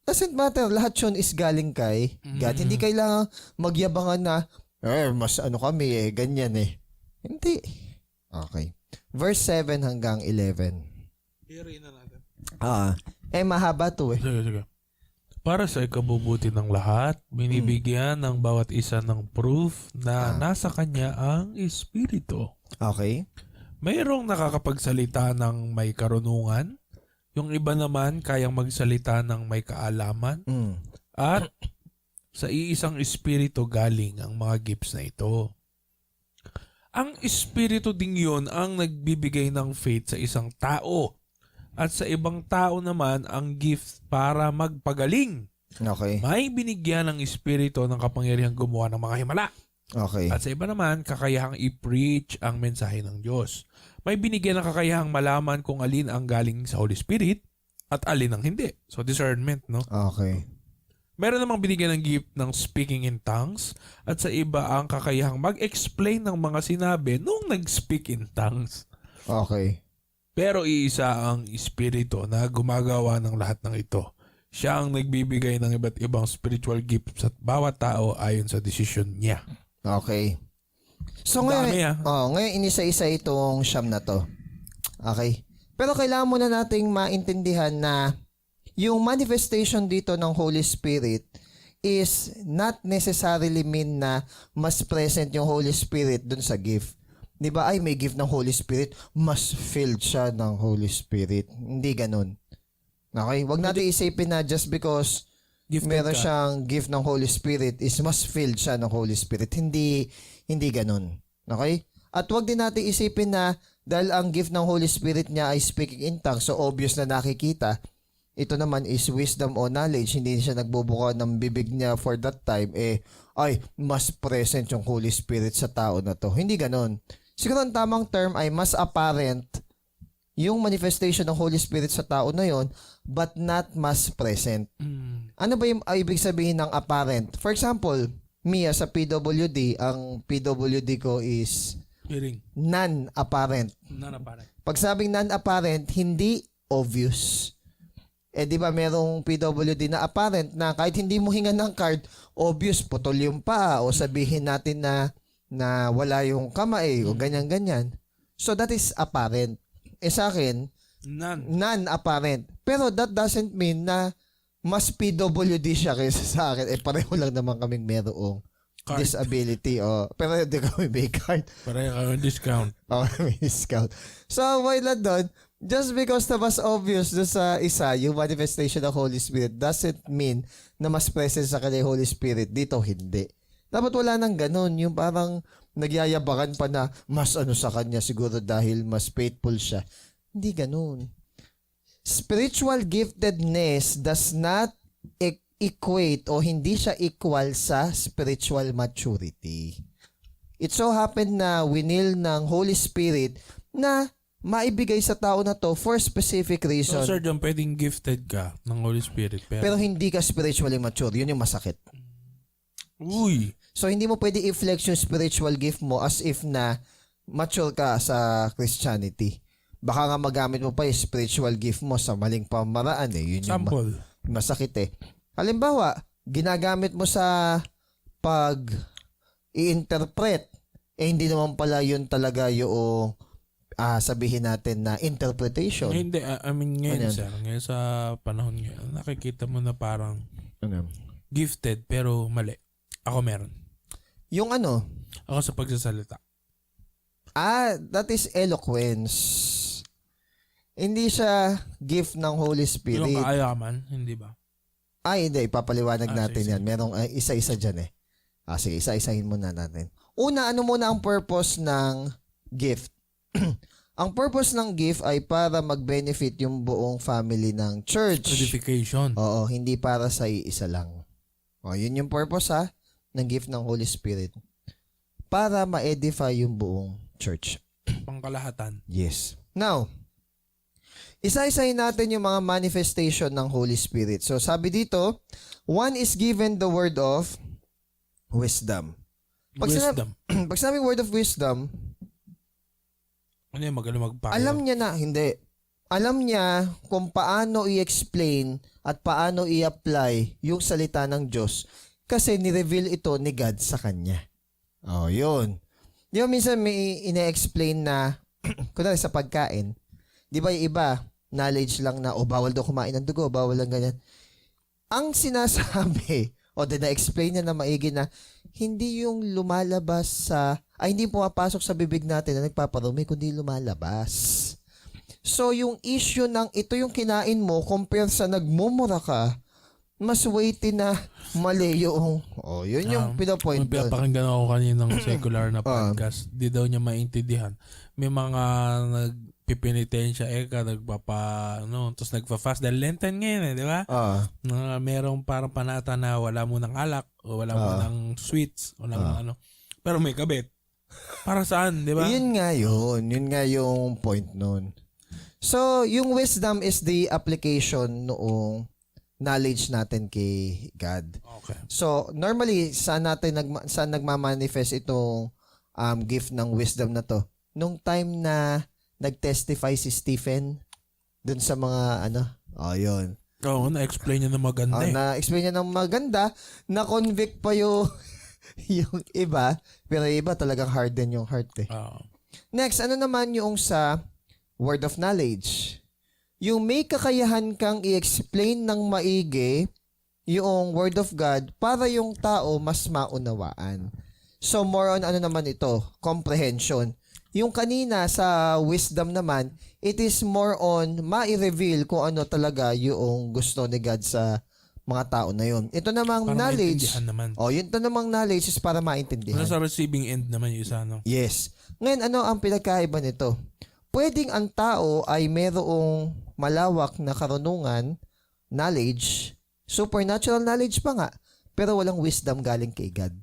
doesn't matter, lahat yun is galing kay God. Hindi kailangan magyabangan na, mas kami ganyan eh. Hindi. Okay. Verse 7 hanggang 11. Hearing na natin. Mahaba to eh. Sige. Para sa ikabubuti ng lahat, binibigyan ng bawat isa ng proof na nasa kanya ang Espiritu. Okay. Mayroong nakakapagsalita ng may karunungan, yung iba naman kayang magsalita ng may kaalaman, at sa iisang espiritu galing ang mga gifts na ito. Ang espiritu ding yun ang nagbibigay ng faith sa isang tao, at sa ibang tao naman ang gift para magpagaling. Okay. May binigyan ng espiritu ng kapangyarihang gumawa ng mga himala. Okay. At sa iba naman, kakayahang i-preach ang mensahe ng Diyos. May binigyan ng kakayahang malaman kung alin ang galing sa Holy Spirit at alin ang hindi. So, discernment, no? Okay. Meron namang binigyan ng gift ng speaking in tongues at sa iba ang kakayahang mag-explain ng mga sinabi nung nag-speak in tongues. Okay. Pero iisa ang espiritu na gumagawa ng lahat ng ito. Siya ang nagbibigay ng iba't ibang spiritual gifts at bawat tao ayon sa desisyon niya. Okay. So Dami, ngayon inisa-isa itong siyam na to. Okay. Pero kailangan muna nating maintindihan na yung manifestation dito ng Holy Spirit is not necessarily mean na mas present yung Holy Spirit dun sa gift. 'Di ba? Ay, may gift ng Holy Spirit, mas filled siya ng Holy Spirit. Hindi ganun. Okay? Huwag natin isipin na just because meron siyang gift ng Holy Spirit is mas filled siya ng Holy Spirit. Hindi ganun. Okay? At wag din natin isipin na dahil ang gift ng Holy Spirit niya ay speaking in tongues, so obvious na nakikita, ito naman is wisdom o knowledge, hindi siya nagbubuka ng bibig niya for that time, ay, mas present yung Holy Spirit sa tao na to. Hindi ganun. Siguro ang tamang term ay mas apparent yung manifestation ng Holy Spirit sa tao na yon, but not mas present. Ano ba yung ibig sabihin ng apparent? For example, Mia sa PWD, ang PWD ko is non-apparent. Pag sabing non-apparent, hindi obvious. Di ba merong PWD na apparent na kahit hindi mo hinga ng card, obvious, putol yung paa o sabihin natin na wala yung kamay o ganyan-ganyan. So that is apparent. Sa akin, non-apparent. Pero that doesn't mean na mas PWD siya kaysa sa akin. Pareho lang naman kaming merong Card. disability. Pero hindi ka may card. Pareho ka ng discount. May discount. So, why not doon? Just because na mas obvious doon sa isa, yung manifestation ng Holy Spirit doesn't mean na mas present sa kanya yung Holy Spirit. Dito, hindi. Dapat wala nang ganun. Yung parang nagyayabangan pa na mas sa kanya siguro dahil mas faithful siya. Hindi ganun. Spiritual giftedness does not equate o hindi siya equal sa spiritual maturity. It so happened na winil ng Holy Spirit na maibigay sa tao na to for specific reason. So, Sir John, pwedeng gifted ka ng Holy Spirit. Pero hindi ka spiritually mature. Yun yung masakit. Uy! So, hindi mo pwede i-flex yung spiritual gift mo as if na mature ka sa Christianity. Baka nga magamit mo pa yung spiritual gift mo sa maling pamaraan eh. Yun yung Sample. masakit eh. Halimbawa, ginagamit mo sa pag i-interpret. Hindi naman pala yun talaga yung sabihin natin na interpretation. Hindi, I mean ngayon, Ano yan? sir, ngayon sa panahon ngayon, nakikita mo na parang Ano? gifted pero mali. Ako meron. Yung ano? Ako sa pagsasalita. That is eloquence. Hindi siya gift ng Holy Yung Spirit. kaayaman, hindi ba? Hindi. Ipapaliwanag natin sige. yan. Merong isa-isa dyan eh. Sige, isa-isahin muna natin. Una, ano muna ang purpose ng gift? Ang purpose ng gift ay para mag-benefit yung buong family ng church. Edification. Oo, hindi para sa isa lang. Yun yung purpose ng gift ng Holy Spirit. Para ma-edify yung buong church. Pangkalahatan. Yes. Now, isa-isahin natin yung mga manifestation ng Holy Spirit. So, sabi dito, one is given the word of wisdom. Wisdom. Pag sinabing word of wisdom, Ano yung magaling magpayo? alam niya na, hindi. Alam niya kung paano i-explain at paano i-apply yung salita ng Diyos kasi ni-reveal ito ni God sa kanya. Yun. Di ba minsan may ine-explain na, kunwari sa pagkain, di ba yung iba, knowledge lang na, bawal daw kumain ng dugo, bawal lang ganyan. Ang sinasabi, na-explain niya na maigi na, hindi yung lumalabas hindi pumapasok sa bibig natin na nagpaparumi, kundi lumalabas. So, yung issue ng ito yung kinain mo compare sa nagmumura ka, mas weighty na mali yung, yun yung pinapoint doon. Pinapakinggan ako kaninang secular na podcast. Di daw niya maintindihan. May mga nagpipinitensya tapos nagpa-fast dahil Lenten ngayon di ba? Merong parang panata na wala mo ng alak o wala mo ng sweets o ng pero may kabit. Para saan, di ba? Yun nga yun. Yun nga yung point nun. So, yung wisdom is the application noong knowledge natin kay God. Okay. So, normally, saan nagmamanifest itong gift ng wisdom na to? Nung time na nag-testify si Stephen dun sa mga yun. Na-explain niya na maganda Na-explain niya ng maganda, na-convict pa yung iba, pero iba talagang harden yung heart eh. Next, ano naman yung sa word of knowledge? Yung may kakayahan kang i-explain ng maigi yung word of God para yung tao mas maunawaan. So more on naman ito, comprehension. Yung kanina sa wisdom naman, it is more on ma-reveal kung ano talaga yung gusto ni God sa mga tao na yun. Ito namang para knowledge. naman. Yun namang knowledge is para maintindihan. Sa receiving end naman yung isa, Yes. Ngayon, ano ang pinagkaiba nito? Pwedeng ang tao ay merong malawak na karunungan, knowledge, supernatural knowledge pa nga, pero walang wisdom galing kay God.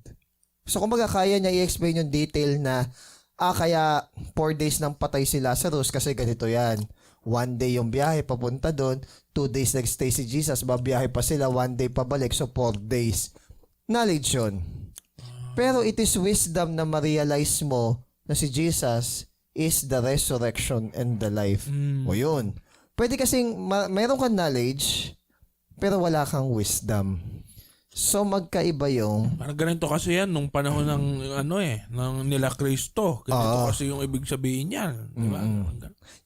So, kumbaga, kaya niya i-explain yung detail na, kaya 4 days nang patay si Lazarus kasi ganito yan. 1 day yung biyahe papunta doon, 2 days nagstay si Jesus, babiyahe pa sila, 1 day pabalik, so 4 days. Knowledge yun. Pero it is wisdom na ma-realize mo na si Jesus is the resurrection and the life. O yun. Pwede kasing mayroon kang knowledge, pero wala kang wisdom. So magkaiba yung... Parang ganito kasi yan nung panahon ng ng nila Kristo. Ganito kasi yung ibig sabihin niyan. Di ba?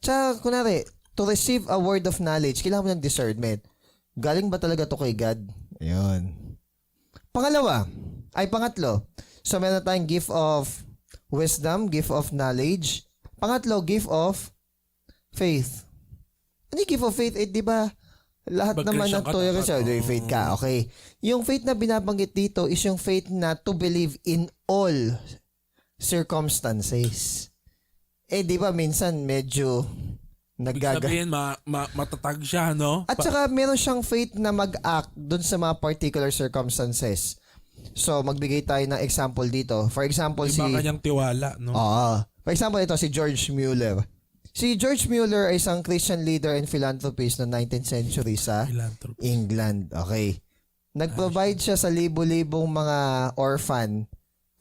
Tsaka, kunwari, to receive a word of knowledge, kailangan mo ng discernment. Galing ba talaga to kay God? Ayun. Pangalawa, Ay, pangatlo. So, meron tayong gift of wisdom, gift of knowledge. Pangatlo, gift of faith. Ano yung gift of faith? Eh, di ba, lahat naman ng Mag-Christian ka tuyo dapat, kasi, may faith ka. Okay. Yung faith na binabanggit dito is yung faith na to believe in all circumstances. Eh, di ba, minsan medyo Ibig sabihin, matatag siya, no? At saka meron siyang faith na mag-act dun sa mga particular circumstances. So, magbigay tayo ng example dito. For example, Iba kanyang tiwala, no? For example, ito si George Mueller. Si George Mueller ay isang Christian leader and philanthropist noong 19th century sa Philanthropy. England. Okay. Nag-provide siya sa libo-libong mga orphan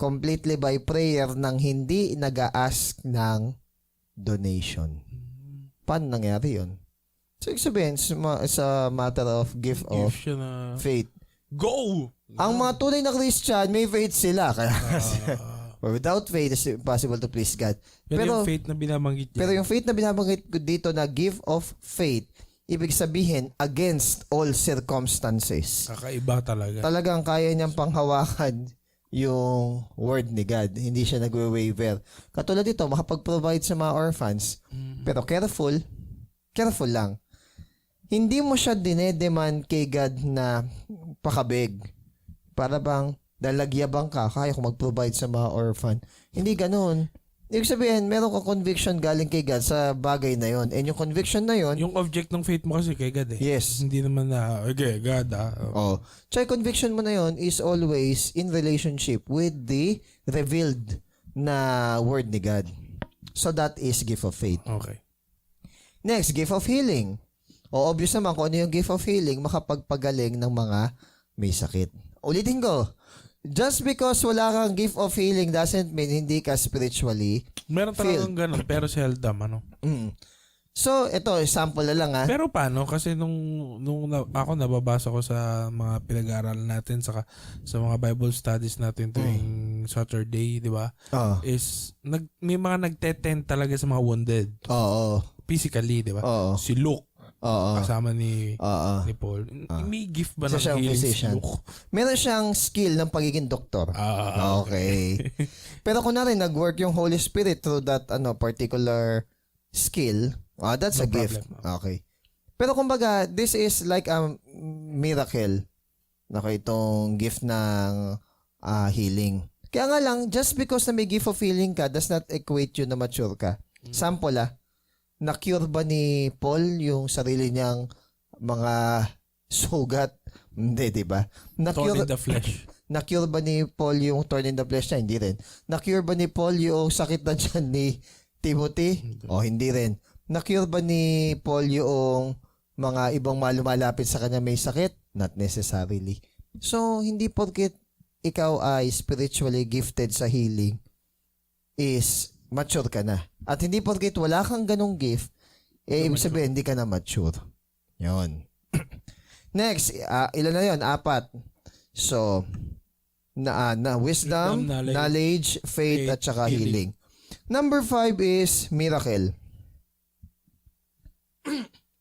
completely by prayer nang hindi nag-a-ask ng donation. Paano nangyari yun? So, ibig sabihin, sa matter of gift of Give siya na... faith. Go! Ang mga tunay na Christian, may faith sila. Kaya, without faith, it's impossible to please God. Pero yung faith na binabanggit niya. Pero yung faith na binabanggit ko dito na gift of faith, ibig sabihin, against all circumstances. Kakaiba talaga. Talagang kaya niyang panghawakan yung word ni God. Hindi siya nagwe-waver. Katulad dito, makapag-provide sa mga orphans. Pero careful lang. Hindi mo siya dinedemand kay God na pakabig. Para bang dalagyabang ka, kaya ko mag-provide sa mga orphan. Hindi ganoon. Ibig sabihin, meron ka conviction galing kay God sa bagay na yon. And yung conviction na yon, Yung object ng faith mo kasi kay God eh. yes. Hindi naman na, okay, God Oh. Tsaka conviction mo na yon is always in relationship with the revealed na word ni God. So that is gift of faith. Okay. Next, gift of healing. O obvious naman kung ano yung gift of healing, makapagpagaling ng mga may sakit. Ulitin ko, just because wala kang gift of healing doesn't mean hindi ka spiritually Meron talagang ganun, pero seldom, ano. So, ito, sample na lang Pero paano? Kasi ako nababasa ko sa mga pinag-aaralan natin sa mga Bible studies natin tuwing Saturday, di ba? Is may mga nagte-tend talaga sa mga wounded. Oo. Physically, di ba? Oo. Si Luke, kasama ni Paul. May gift ba ng Isa siyang healing si physician. Luke? Meron siyang skill ng pagiging doktor. Okay. Pero kung na rin, nag-work yung Holy Spirit through that particular skill, that's No a gift. problem. Okay. Pero kumbaga, this is like a miracle. Okay, itong gift ng healing. Kaya nga lang, just because na may gift of healing ka, does not equate you na mature ka. Sample na-cure ba ni Paul yung sarili niyang mga sugat? Hindi, di ba? Thorn in the flesh. Na-cure ba ni Paul yung thorn in the flesh niya? Hindi rin. Na-cure ba ni Paul yung sakit na dyan ni Timothy? Hindi rin. Na-cure ba ni Paul yung mga ibang lumalapit sa kanya may sakit? Not necessarily. So, hindi porket ikaw ay spiritually gifted sa healing is mature ka na. At hindi porket wala kang ganong gift, ibig sabihin hindi ka na mature. Yun. Next, ilan na yun? 4. So, wisdom, knowledge, faith, at saka healing. Number 5 is miracle.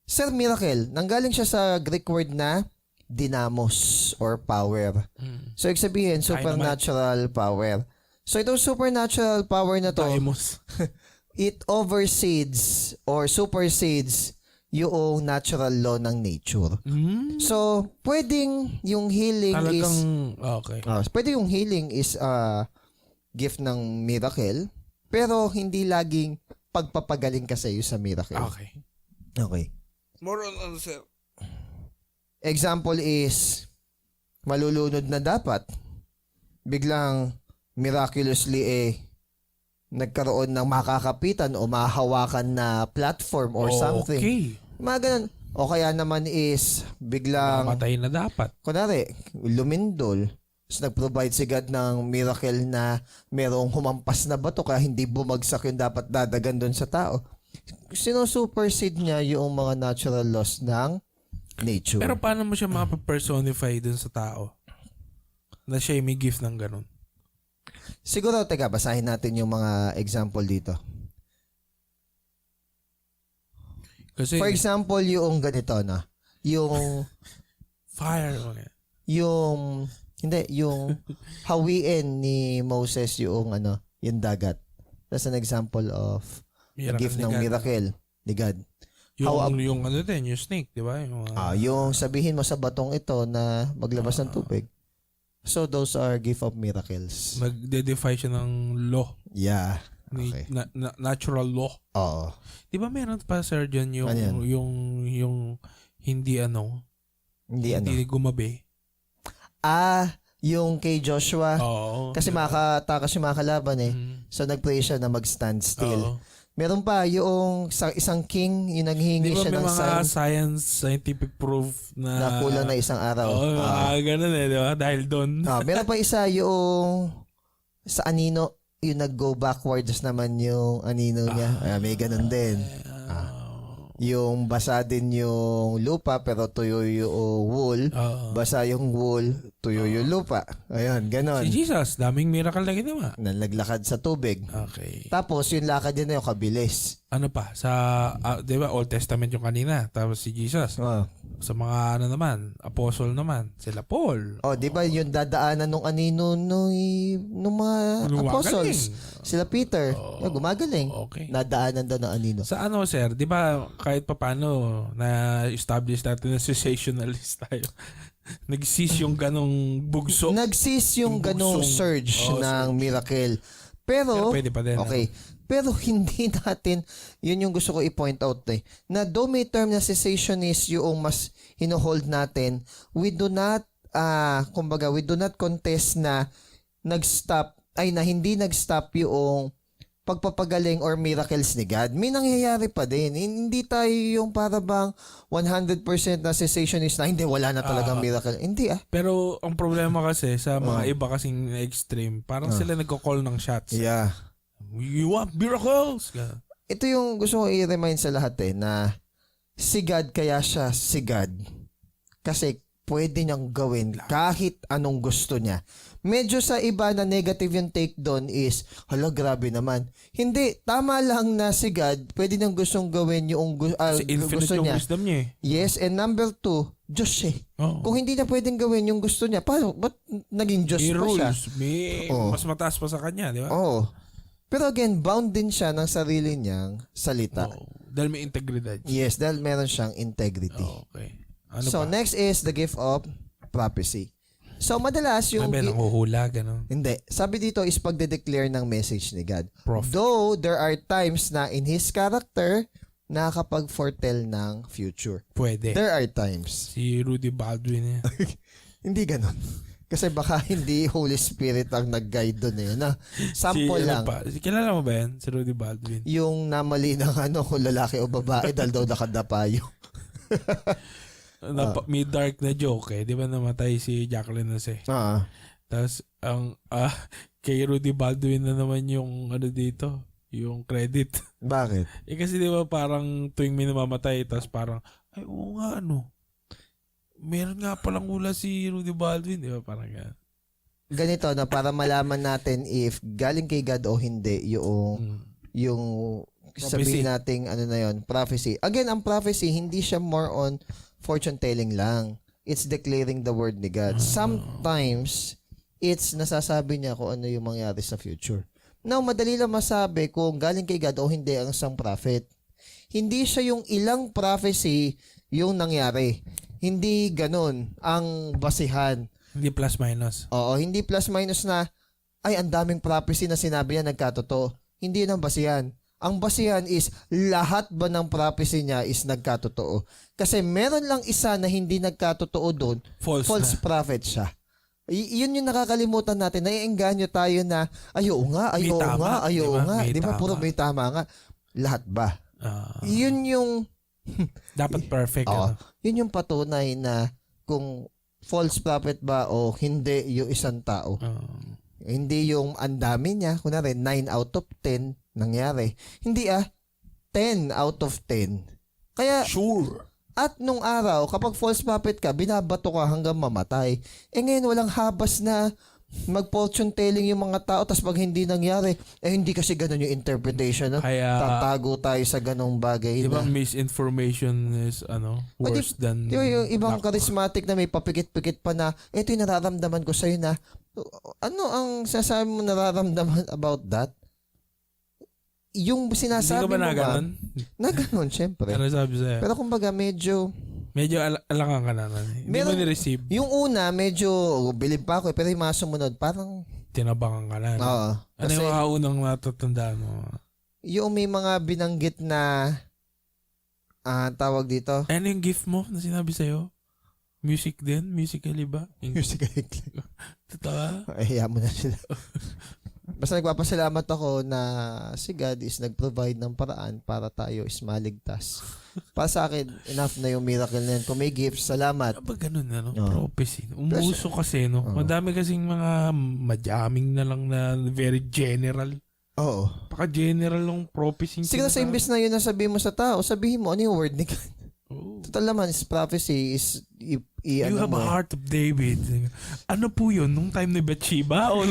Sir, miracle. Nanggaling siya sa Greek word na dynamos or power. So, ibig sabihin, supernatural power. So, itong supernatural power na to, it oversees or supersedes yung natural law ng nature. So, pwedeng yung healing pwede yung healing is gift ng miracle, pero hindi laging pagpapagaling ka sa iyo sa miracle. Okay. More on sir. Example is, malulunod na dapat, biglang miraculously nagkaroon ng makakapitan o mahahawakan na platform or something. Mga ganun. O kaya naman is biglang matay na dapat. Kunwari, lumindol. Tapos nag-provide si God ng miracle na merong humampas na bato kaya hindi bumagsak yung dapat dadagan doon sa tao. Sino-supersede niya yung mga natural laws ng nature. Pero paano mo siya mapapersonify dun sa tao? Na siya may gift ng ganun. Siguro, basahin natin yung mga example dito. Kasi, for example, yung ganito, yung fire. yung Hindi, yung hawiin ni Moses yung yung dagat. That's an example of a Miracle gift ni ng God. miracle ni God. Yung ano din, yung snake, di ba? Yung sabihin mo sa batong ito na maglabas ng tubig. So those are gift of miracles. Nagde-defy siya ng law. Yeah. Okay. Natural law. Oo. Di ba meron pa, Sir John, yung, Ano yan? yung hindi Hindi gumabi? Yung kay Joshua. Oo. Kasi makatakas yung mga kalaban eh. Mm. So nag-pray siya na mag-stand still. Oo. Meron pa yung isang king, yung nanghingi Di ba siya may ng mga sign scientific proof na kulang na isang araw. Oo, ganun eh, di ba? Dahil doon. Meron pa isa yung sa anino, yung nag-go backwards naman yung anino niya. May ganun din. Yung basa din yung lupa pero tuyo yung wool. Basa yung wool, tuyo yung lupa. Ayun, ganon. Si Jesus, daming miracle na ginawa. Naglakad sa tubig. Okay. Tapos yung lakad niya na yung kabilis. Ano pa? Sa, di ba, Old Testament yung kanina. Tapos si Jesus. Sa mga naman, apostle naman. Sila Paul. Di ba yung dadaanan nung anino nung mga apostles. Sila Peter. Gumagaling. Okay. Nadaanan daw ng anino. Sa ano, sir, di ba kahit papano na-establish natin na cessationalist tayo. Nag-cease yung ganong bugso. Nag-cease yung ganong surge ng miracle. Pero pwede pa din. Okay. Pero hindi natin, yun yung gusto ko i-point out na though may term na cessationist yung mas hinohold natin, we do not contest na hindi nag-stop yung pagpapagaling or miracles ni God. May nangyayari pa din. Hindi tayo yung para bang 100% na cessationist na hindi, wala na talagang miracle. Hindi Pero ang problema kasi sa mga iba kasing extreme, parang sila nagko-call ng shots. Yeah. You want miracles? Ito yung gusto ko i-remind sa lahat na si God kaya siya si God. Kasi pwede niyang gawin kahit anong gusto niya. Medyo sa iba na negative yung take doon is, hala grabe naman. Hindi, tama lang na si God, pwede niyang gustong gawin yung Kasi infinite gusto yung niya. wisdom niya eh. Yes, and number 2, Diyos siya. Kung hindi niya pwedeng gawin yung gusto niya, paano? Ba't naging Diyos May pa siya? rules. May mas mataas pa sa kanya, di ba? Oo. Pero again, bound din siya ng sarili niyang salita. Dahil may integridad. Yes, dahil meron siyang integrity. Okay. Ano So pa? next is the gift of prophecy. So madalas yung Sabi, nanguhula, gano'n. hindi, sabi dito is pagde-declare ng message ni God. Prophet. Though there are times na in His character nakakapag-foretell ng future. Pwede. There are times. Si Rudy Baldwin. Hindi ganun. Kasi baka hindi Holy Spirit ang nag-guide doon na sample lang. Kilala mo ba yan? Si Rudy Baldwin. Yung namali ng kung lalaki o babae dahil daw nakadapayo. May dark na joke eh. Di ba namatay si Jacqueline Jose? Tapos kay Rudy Baldwin na naman yung dito, yung credit. Bakit? Kasi di ba parang tuwing may namamatay, tapos parang, ay oo nga meron nga palang hula si Rudy Baldwin. Di ba parang yan? Ganito na para malaman natin if galing kay God o hindi yung sabihin nating prophecy. Again, ang prophecy, hindi siya more on fortune telling lang. It's declaring the word ni God. Sometimes, it's nasasabi niya kung ano yung mangyari sa future. Now, madali lang masabi kung galing kay God o hindi ang isang prophet. Hindi siya yung ilang prophecy yung nangyari. Hindi ganun ang basihan. Hindi plus minus. Oo, hindi plus minus na, ay, ang daming prophecy na sinabi niya nagkatotoo. Hindi yun ang basihan. Ang basihan is, lahat ba ng prophecy niya is nagkatotoo? Kasi meron lang isa na hindi nagkatotoo doon, false prophet siya. Yun yung nakakalimutan natin. Naiengganyo tayo na, ayo nga. Di ba? Puro may tama nga. Lahat ba? Yun yung dapat perfect. Yun yung patunay na kung false prophet ba o hindi yung isang tao. Hindi yung ang dami niya. Kunwari, 9 out of 10 nangyari. Hindi 10 out of 10. Kaya, sure. At nung araw, kapag false prophet ka, binabato ka hanggang mamatay. Ngayon, walang habas na mag-fortune telling yung mga tao, tapos pag hindi nangyari, hindi kasi ganun yung interpretation. No? Kaya, Tatago tayo sa ganung bagay. di ba Na, misinformation is worse than yung ibang lack. charismatic na may papikit-pikit pa na, ito yung nararamdaman ko sa'yo na, ano ang sasabi mo nararamdaman about that? Yung Hindi sinasabi ka ba mo na ba? ganun? Na ganun, syempre. Ano sabi sa'yo? Pero kumbaga medyo, Medyo alangan ka na. Hindi mo Meron- ni-receive. yung una medyo bilib pa ako pero yung mga sumunod parang, Tinabangan ka na. oo. Ano Kasi yung mga unang natatandaan mo? yung may mga binanggit na, tawag dito, Ano yung gift mo na sinabi sa'yo? Music din? Musically ba? Totoo? Ay, mo na sila. Basta nagpapasalamat ako na si God is nag-provide ng paraan para tayo is maligtas. Para sa akin, enough na yung miracle na yun. Kung may gifts, salamat. Ano ba ganun Oo. Prophecy. Umuso kasi, no? Oo. Madami kasing mga madaming na lang na very general. Oo. Paka-general ng prophecy. Siguro sa imbes na yun na sabihin mo sa tao, sabihin mo ano yung word ni God. Oh. Total naman, is prophecy is You ano have mo. a heart of David. Ano po yun? Nung time ni Bathsheba? O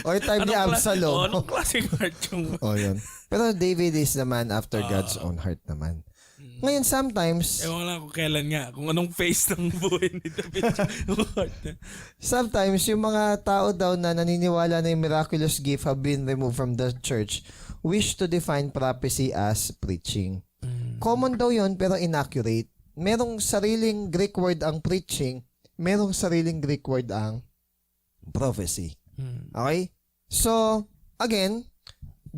Or time ni Absalom. Anong klaseng heart yung... Yun. Pero David is the man after God's own heart naman. Ngayon, sometimes, Ewan ko lang kung kailan nga. Kung anong phase ng buhay ni David. Yung heart niya. sometimes yung mga tao daw na naniniwala na yung miraculous gift have been removed from the church wish to define prophecy as preaching. Common daw yun pero inaccurate. Merong sariling Greek word ang preaching, merong sariling Greek word ang prophecy. Okay? So, again,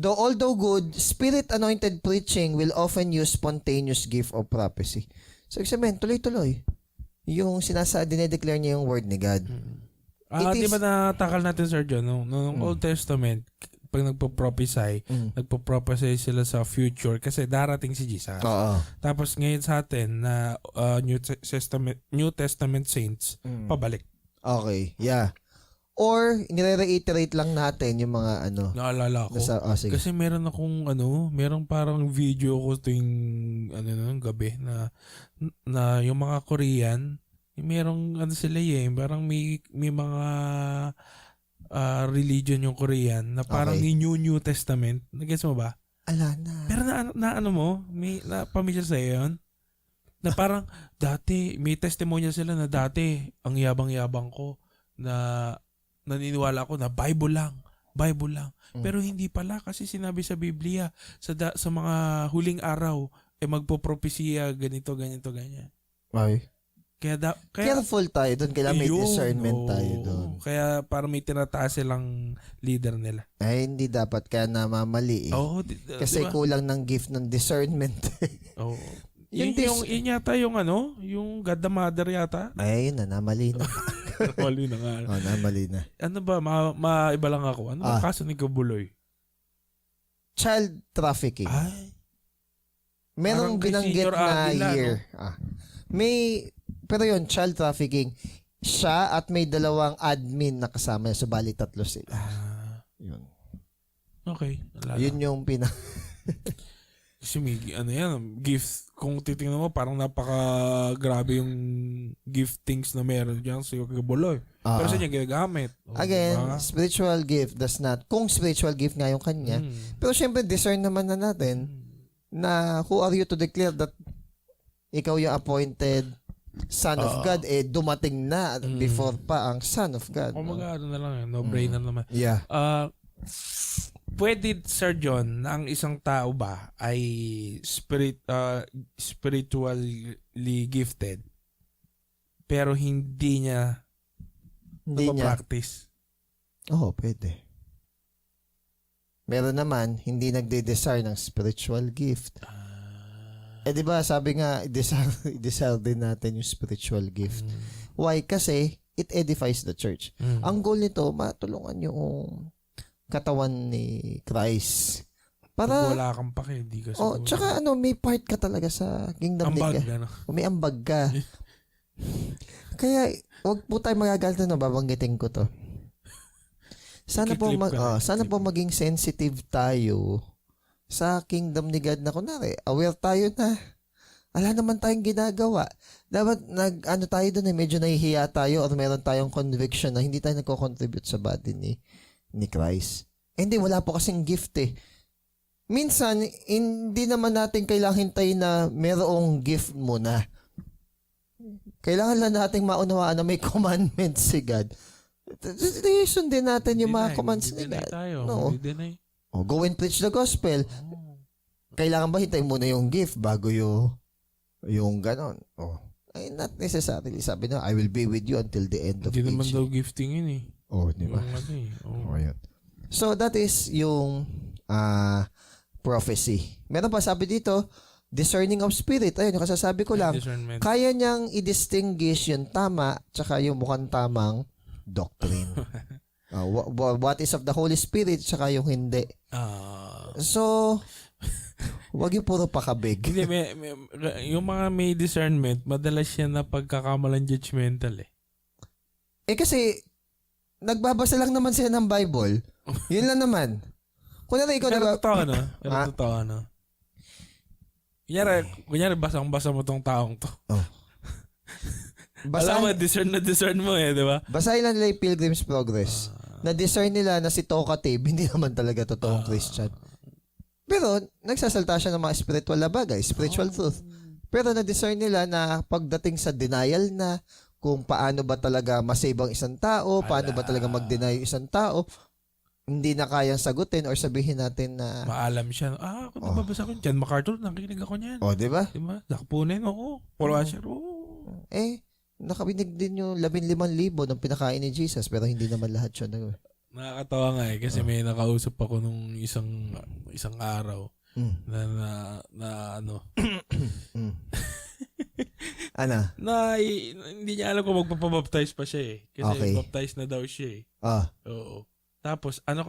although good, spirit-anointed preaching will often use spontaneous gift of prophecy. So, ibig sabihin, tuloy-tuloy. Yung dinedeclare niya yung word ni God. It Di is- ba natakal natin, Sir John, nung Old Testament, pag nagpo-prophesy, nagpo-prophesy sila sa future kasi darating si Jesus. Oo. Tapos ngayon sa atin na New Testament saints, pabalik. Okay, yeah. Or, nire-reiterate lang natin yung mga Naalala ko. sige. Kasi meron parang video ko tuwing gabi na yung mga Korean, merong sila parang may mga religion yung Korean na parang Okay. ni New Testament. Nag-gets mo ba? Ala na. Pero may pamilyar sa yun? Na parang dati, may testimonial sila na dati, ang yabang-yabang ko na naniniwala ako na Bible lang. Pero hindi pala kasi sinabi sa Biblia sa mga huling araw magpo-propesya ganito, ganyan. Okay. Kaya Careful tayo doon. Kailangan may Ayun, discernment oo. tayo doon. Kaya parang may tinataas silang leader nila. Ay, hindi dapat kaya namamali eh. Oo, Kasi diba? kulang ng gift ng discernment. Oo. Yung Yun yata yung yung God the Mother yata. Ay, namali na. Mali na nga. Namali na. Ano ba, maiba lang ako. Ano ba kaso ni Gabuloy? Child trafficking. Ay. Merong parang kay binanggit Senior na Aguila, year. Pero yun, child trafficking. Siya at may dalawang admin na kasama niya. So, bali tatlo sila. Yun. Okay. Yun yung Kasi may, gift. Kung titingnan mo, parang napaka-grabe yung giftings na meron dyan sa Gabuloy. Pero sa niya ginagamit. Again, spiritual gift does not, kung spiritual gift nga yung kanya, pero syempre discern naman na natin na who are you to declare that ikaw yung appointed Son of God, dumating na before pa ang Son of God. Kung na lang, no-brainer naman. Yeah. Pwede, Sir John, na ang isang tao ba ay spiritually gifted pero hindi niya practice. Oo, pwede. Meron naman, hindi nagde-desire ng spiritual gift. Di ba, sabi nga, i-desire din natin yung spiritual gift. Why? Kasi, it edifies the church. Ang goal nito, matulungan yung katawan ni Christ. Para, wala kang pake, hindi ka siguro. Tsaka may part ka talaga sa kingdom ni ambag, May ambag ka. Kaya, wag po tayo magagalit na babanggitin ko to. Sana po maging sensitive tayo sa kingdom ni God na kunwari, aware tayo na wala naman tayong ginagawa. Dapat ano tayo doon medyo nahihiya tayo or meron tayong conviction na hindi tayo nagko-contribute sa body ni Christ. Hindi, wala po kasing gift eh. Minsan, hindi naman natin kailangan hintayin na merong gift muna. Kailangan lang nating maunawaan na may commandments si God. Sundin natin yung mga commands ni God. No. Go and preach the gospel. Kailangan ba hintayin muna yung gift bago yung ganon? Ay, not necessarily. Sabi na, I will be with you until the end of age. Hindi naman daw gifting yun eh. Di ba? Yun. So, that is yung prophecy. Meron pa sabi dito, discerning of spirit. Ayun, yung kasasabi ko lang. Discernment. Kaya niyang i-distinguish yung tama tsaka yung mukhang tamang doctrine. What is of the Holy Spirit tsaka yung hindi. So, wag yung puro pakabig. Hindi, yung mga may discernment, madalas yan na pagkakamalang judgmental eh. Kasi, nagbabasa lang naman sila ng Bible. Yun lang naman. Kunwari ikaw Pero totoo na. Kunyari basang-basa mo tong taong to. Alam mo, discern mo eh, di ba? Basahin lang nila yung Pilgrim's Progress. Na-discern nila na si Talkative, hindi naman talaga totoong Christian. Pero, nagsasalta siya ng mga spiritual na bagay, spiritual truth. Pero na-discern nila na pagdating sa denial na, kung paano ba talaga masave ang isang tao, paano ba talaga mag-deny yung isang tao, hindi na kayang sagutin or sabihin natin na maalam siya. Kung nababasa ko John MacArthur, nakikinig ako niyan. di ba? Diba? Lakpunin, Follower, Nakabinig din yung 15,000 ng pinakain ni Jesus pero hindi naman lahat yun. Nakakatawa nga eh kasi may nakausap ako nung isang araw na ano hindi niya alam kung magpapabaptize pa siya eh kasi baptize na daw siya eh. Oo. Tapos ano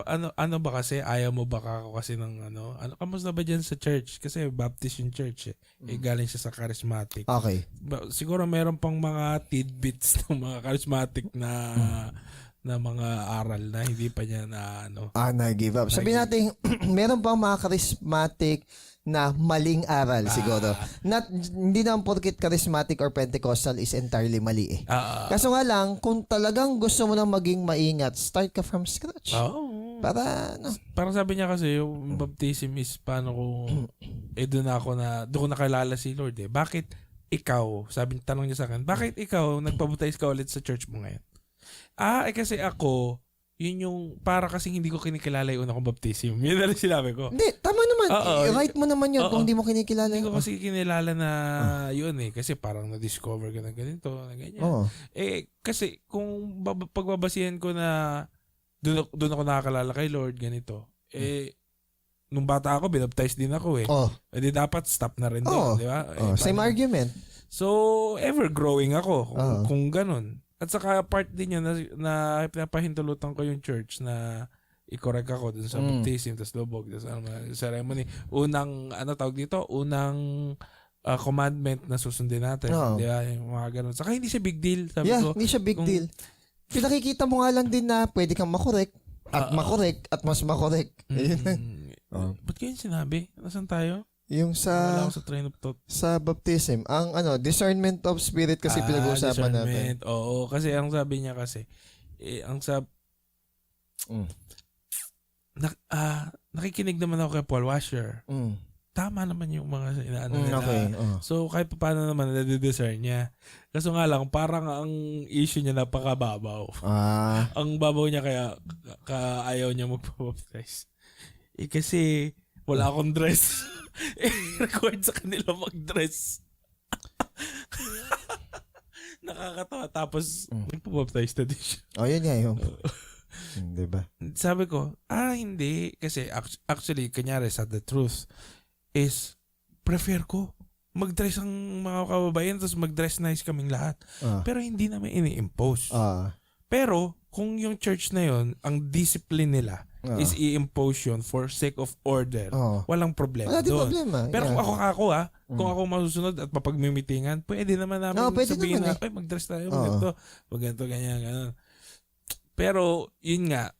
ba kasi ayaw mo ba ako kasi ng kamusta ba diyan sa church kasi Baptist yung church galing siya sa charismatic. Okay. Siguro meron pang mga tidbits ng mga charismatic na mga aral na hindi pa niya na-give up. Sabi natin, meron pang mga charismatic na maling aral siguro. Hindi naman porket charismatic or Pentecostal is entirely mali eh. Kaso nga lang, kung talagang gusto mo nang maging maingat, start ka from scratch. Parang sabi niya kasi, yung baptism is paano kung doon ko nakilala si Lord eh. Bakit ikaw, tanong niya sa akin, bakit ikaw nagpabaptize ka ulit sa church mo ngayon? Kasi ako, yun yung, para kasing hindi ko kinikilala yung una kong baptism. Yun na lang sinabi ko. Hindi, tama naman. Right mo naman yun kung hindi mo kinikilala. Hindi ko kasi kinilala na yun eh. Kasi parang na-discover ko na ganito, na ganyan. Kasi kung pagbabasihan ko na doon ako nakakalala kay Lord, ganito, nung bata ako, binaptize din ako eh. Di dapat stop na rin doon, di ba? Same argument. So, ever growing ako kung ganun. At saka part din yun na pinapahintulutan ko yung church na i-correct ako dun sa baptism, tas lubog, tas ceremony. Unang, commandment na susundin natin. Di ba? Yung mga ganun. Saka hindi siya big deal. Sabi ko, hindi siya big deal. Pinakikita mo nga lang din na pwede kang makorek at makorek at mas makorek. Ba't kayo sinabi? Nasaan tayo? Yung sa train of thought. Sa baptism, ang discernment of spirit kasi pinag-uusapan natin. Oo, kasi ang sabi niya kasi nakikinig naman ako kay Paul Washer. Tama naman yung mga inaano nila. Okay. So kahit paano naman nade-discern niya. Kaso nga lang parang ang issue niya napakababaw. Ang babaw niya kaya ayaw niya magpa-baptize. Kasi wala akong dress. Record sa kanila mag-dress. Nakakatawa. Tapos, nagpapaptize na din siya. Yun nga yun. Diba? Sabi ko, hindi. Kasi actually, kanyari sa the truth is, prefer ko mag-dress ang mga kababayan tapos mag-dress nice kaming lahat. Pero hindi naman ini-impose. Pero, kung yung church na yon ang discipline nila is i-impose yun for sake of order, walang problema doon. Pero kung kung ako masusunod at papagmimitingan, pwede naman namin sabihin na, mag-dress tayo, ganyan, ganun. Pero, yun nga,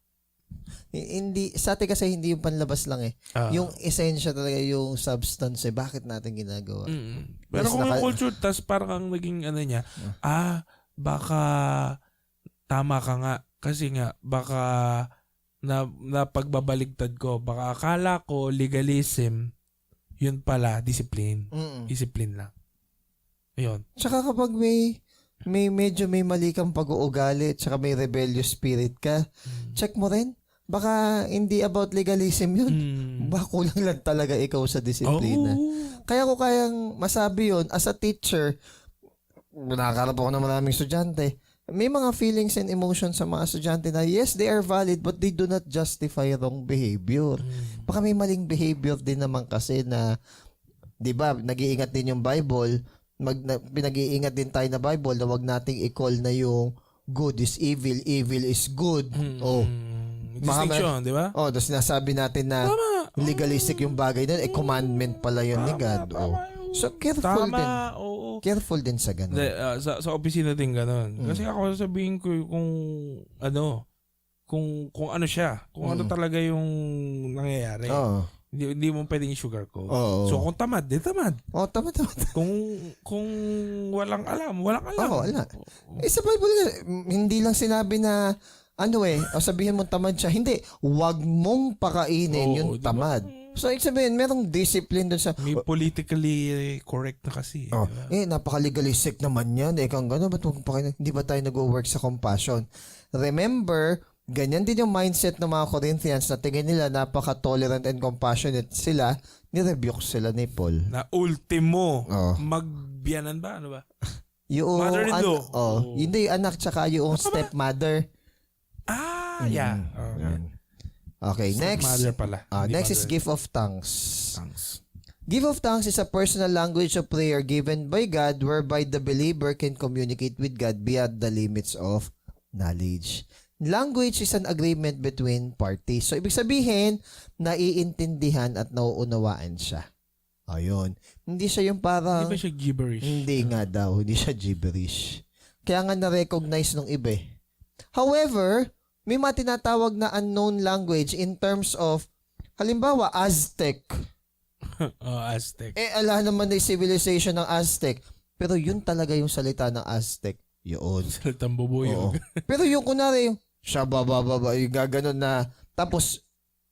Hindi, sa atin kasi hindi yung panlabas lang eh. Yung esensya talaga, yung substance eh. Bakit natin ginagawa? Pero Yes, kung yung culture, tas parang ang naging ano niya, baka tama ka nga. Kasi nga, baka na pagbabaligtad ko, baka akala ko legalism, yun pala, discipline. Discipline lang. Ayun. Tsaka kapag medyo may mali kang pag-uugali, tsaka may rebellious spirit ka, check mo rin. Baka hindi about legalism yun. Baka kulang lang talaga ikaw sa disiplina. Kaya ko kayang masabi yun, as a teacher, nakakarap ako ng maraming estudyante, may mga feelings and emotions sa mga estudyante na yes, they are valid, but they do not justify wrong behavior. Baka may maling behavior din naman kasi na, di ba, nag-iingat din yung Bible, pinag-iingat din tayo na Bible na wag nating i-call na yung good is evil, evil is good. Distinction, di ba? Tapos sinasabi natin na legalistic yung bagay doon, commandment pala yun ni God. So, careful din. Careful din sa ganun. Sa opisina din ganun. Kasi ako sasabihin ko kung ano siya, kung ano talaga yung nangyayari. Hindi mo pwedeng i-sugarcoat. So kung tamad, di tamad. Tamad. Kung walang alam, walang alam. Wala. Sa Bible, hindi lang sinabi na sabihin mo tamad siya. Hindi, wag mong pakainin yung tamad. So, sabihin, merong discipline doon sa... May politically correct na kasi. Napaka-legalistic naman yan. Kung gano'n, ba't mong pakainin? Hindi ba tayo nag-work sa compassion? Remember, ganyan din yung mindset ng mga Corinthians na tingin nila napaka-tolerant and compassionate sila, nirebuke sila ni Paul. Na ultimo, magbiyanan ba? Ano ba? Yung mother-in-law. Hindi, anak tsaka yung stepmother. Yeah. Okay, next. Mother pala. Next is gift of tongues. Gift of tongues is a personal language of prayer given by God whereby the believer can communicate with God beyond the limits of knowledge. Language is an agreement between parties. So, ibig sabihin, naiintindihan at nauunawaan siya. Ayun. Hindi siya yung parang... Hindi ba siya gibberish? Hindi nga daw. Hindi siya gibberish. Kaya nga na-recognize nung iba. However, may mga tinatawag na unknown language in terms of, halimbawa, Aztec. Aztec. Ala naman na yung civilization ng Aztec. Pero yun talaga yung salita ng Aztec. Yun. Salitang bubuyog. Pero yung kunwari, siya bababa, yung gaganon na, tapos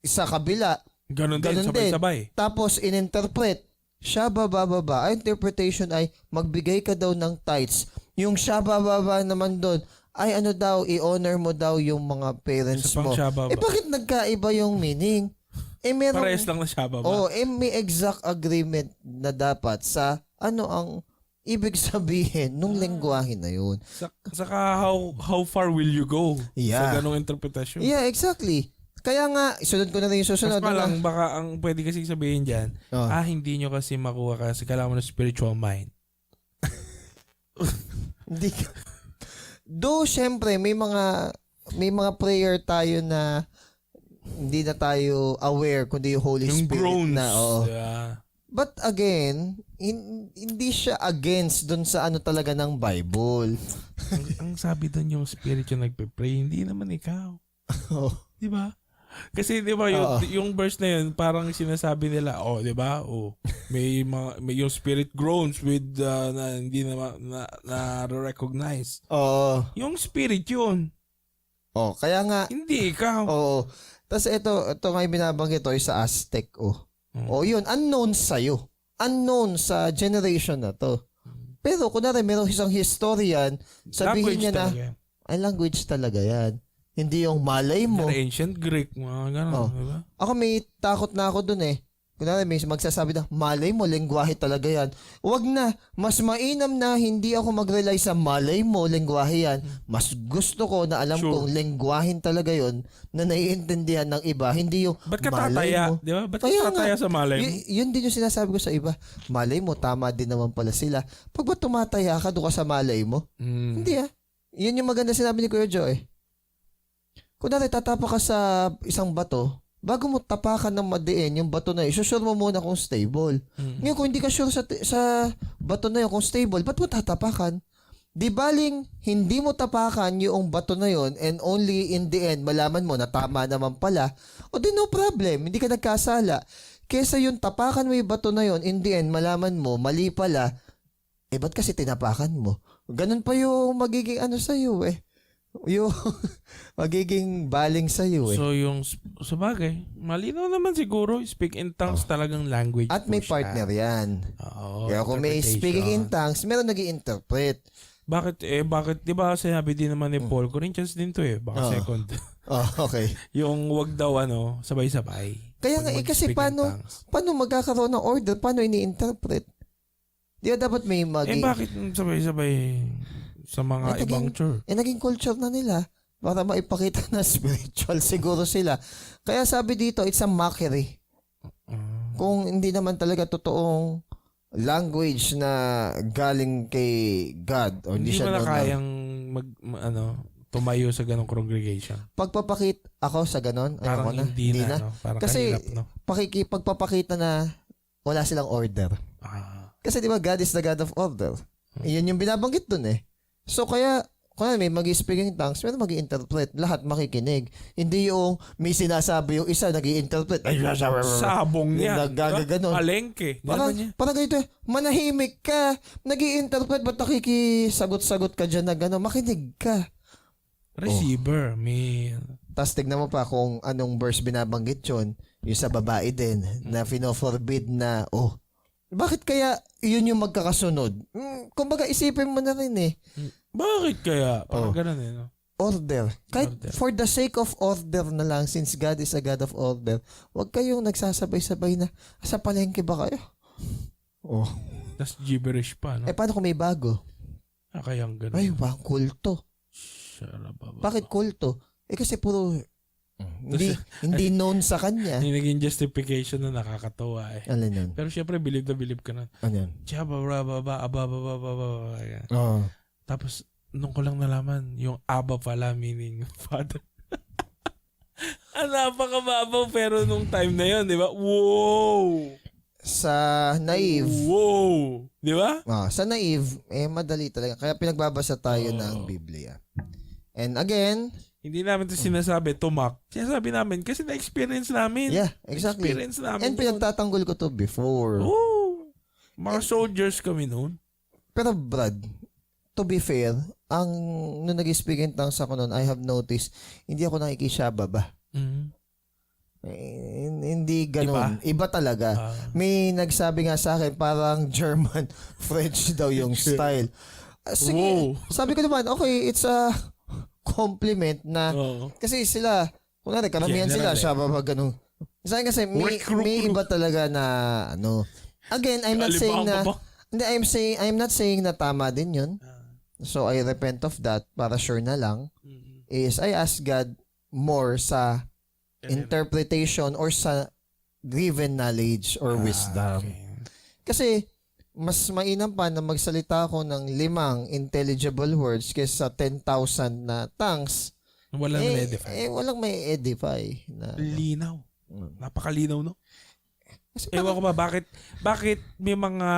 sa kabila, ganon din, sabay-sabay. Tapos ininterpret, siya bababa. Ang interpretation ay, magbigay ka daw ng tithes. Yung siya bababa naman doon, ay ano daw, i-honor mo daw yung mga parents mo. Bakit nagkaiba yung meaning? Meron, parehas lang na siya baba. May exact agreement na dapat sa ano ang ibig sabihin nung lengguwahe na yun. Saka how far will you go sa ganong interpretasyon? Yeah, exactly. Kaya nga, isunod ko na rin yung susunod. Mas lang, baka ang pwede kasi sabihin dyan, hindi nyo kasi makuha kasi kailangan mo ng spiritual mind. Hindi ka. Do, syempre, may mga prayer tayo na hindi na tayo aware kundi yung Holy yung Spirit groans, na. Yeah. But again, hindi siya against dun sa ano talaga ng Bible. ang sabi dun yung spirit yung nagpe-pray, hindi naman ikaw. Di ba? Kasi 'di ba yung verse na yun parang sinasabi nila, di ba? May yung spirit groans with na hindi na recognize. Yung spirit yun. Kaya nga hindi ikaw. Tapos ito nga binabanggit ito sa Aztec. Yun, unknown sa'yo. Unknown sa generation na to. Pero kunwari meron isang historian, sabihin niya na, ay language talaga yan. Hindi yung malay mo. Ancient Greek, mga gano'n. Diba? Ako may takot na ako dun eh. Kunwari may magsasabi na, malay mo, lengguwahe talaga yan. Huwag na. Mas mainam na hindi ako mag-rely sa malay mo, lengguwahe yan. Mas gusto ko na alam kong lengguwahin talaga yon na naiintindihan ng iba. Hindi yung ba't ka malay tataya? mo. Di ba? Ba't ka tataya sa malay mo? Yun din yung sinasabi ko sa iba. Malay mo, tama din naman pala sila. Pag ba tumataya ka, doon ka sa malay mo? Hindi Yun yung maganda sinabi ni Kuya Joe eh. Kunwari tatapa ka sa isang bato, bago mo tapakan ng madiin yung bato na yun, sure mo muna kung stable. Ngayon, kung hindi ka sure sa bato na yun kung stable, ba't mo tatapakan? Di baling hindi mo tapakan yung bato na yon and only in the end malaman mo na tama naman pala, o di no problem, hindi ka nagkasala. Kesa yung tapakan mo yung bato na yon, in the end malaman mo mali pala, ba't kasi tinapakan mo? Ganun pa yung magiging sa'yo eh. Yung magiging baling sa'yo eh. So yung sabagay, malinaw naman siguro, speak in tongues talagang language. At may po siya. partner yan. Oo, Kaya kung may speaking in tongues, meron nag-i-interpret. Bakit 'di ba sinabi din naman ni Paul, Corinthians din to baka second. Okay. Yung wag daw sabay-sabay. Kaya Pag nga kasi mag-speak in tongues. paano magkakaroon ng order? Paano ini-interpret? Di ba dapat may Bakit sabay-sabay sa mga ibang church? naging culture na nila para maipakita na spiritual siguro sila. Kaya sabi dito, it's a mockery. Kung hindi naman talaga totoong language na galing kay God or Hindi siya mo na known kayang tumayo sa ganong congregation. pagpapakit ako sa ganon, Parang ayoko na. hindi na. No? Parang Kasi kahirap, no? pagpapakita na wala silang order. Kasi di ba God is the God of order. Iyon yung binabanggit dun eh. So kaya may mag-speaking tongues, may mag-interpret, lahat makikinig. Hindi yung may sinasabi yung isa nag-i-interpret. Sabong niya. Nagagaganon. Palengke. Parang ganito manahimik ka, nag-i-interpret, ba't nakikisagot-sagot ka dyan na gano'n? Makinig ka. Receiver, man. Tapos tignan mo pa kung anong verse binabanggit yun, yung sa babae din, na fino-forbid na, bakit kaya yun yung magkakasunod? Kumbaga isipin mo na rin eh. Bakit kaya? Parang ganun no? Order. Kahit for the sake of order na lang, since God is a God of order, wag kayong nagsasabay-sabay na, sa palengke ba kayo? Tas gibberish pa, no? Paano kung may bago? Kaya ang ganun. Ay, bang kulto. Bakit kulto? Kasi puro hindi known sa kanya. Hindi naging justification na nakakatawa Alin yun? Pero syempre, believe na believe ka na. Ano yan? Tapos, nung ko lang nalaman, yung Abba pala, meaning Father. Napakababaw, pero nung time na yun, di ba? Wow! Sa naive. Wow! Di ba? Sa naive, madali talaga. Kaya pinagbabasa tayo ng Biblia. And again, hindi namin ito sinasabi, tumak. Sinasabi namin kasi na-experience namin. Yeah, exactly. Experience namin. And pinagtatanggol ko to before. Oh! Mga soldiers kami noon. Pero Brad, to be fair, nung nag-speak in tongues ako noon, I have noticed, hindi ako nakikisyaba ba? Hindi ganun. Iba talaga. May nagsabi nga sa akin, parang German, French daw yung style. Sige, sabi ko naman, okay, it's a compliment na, kasi sila, kunwari, karamihan sila, siya ba ganun. Kasi may iba talaga na, again, I'm not saying na, hindi, I'm not saying na tama din yun. So, I repent of that para sure na lang. Is I ask God more sa interpretation or sa given knowledge or wisdom. Kasi, mas mainam pa na magsalita ako ng 5 intelligible words kaysa 10,000 na tongues. Walang may-edify. Walang may edify. Linaw. Napakalinaw, no? Ewan ko ba, bakit may mga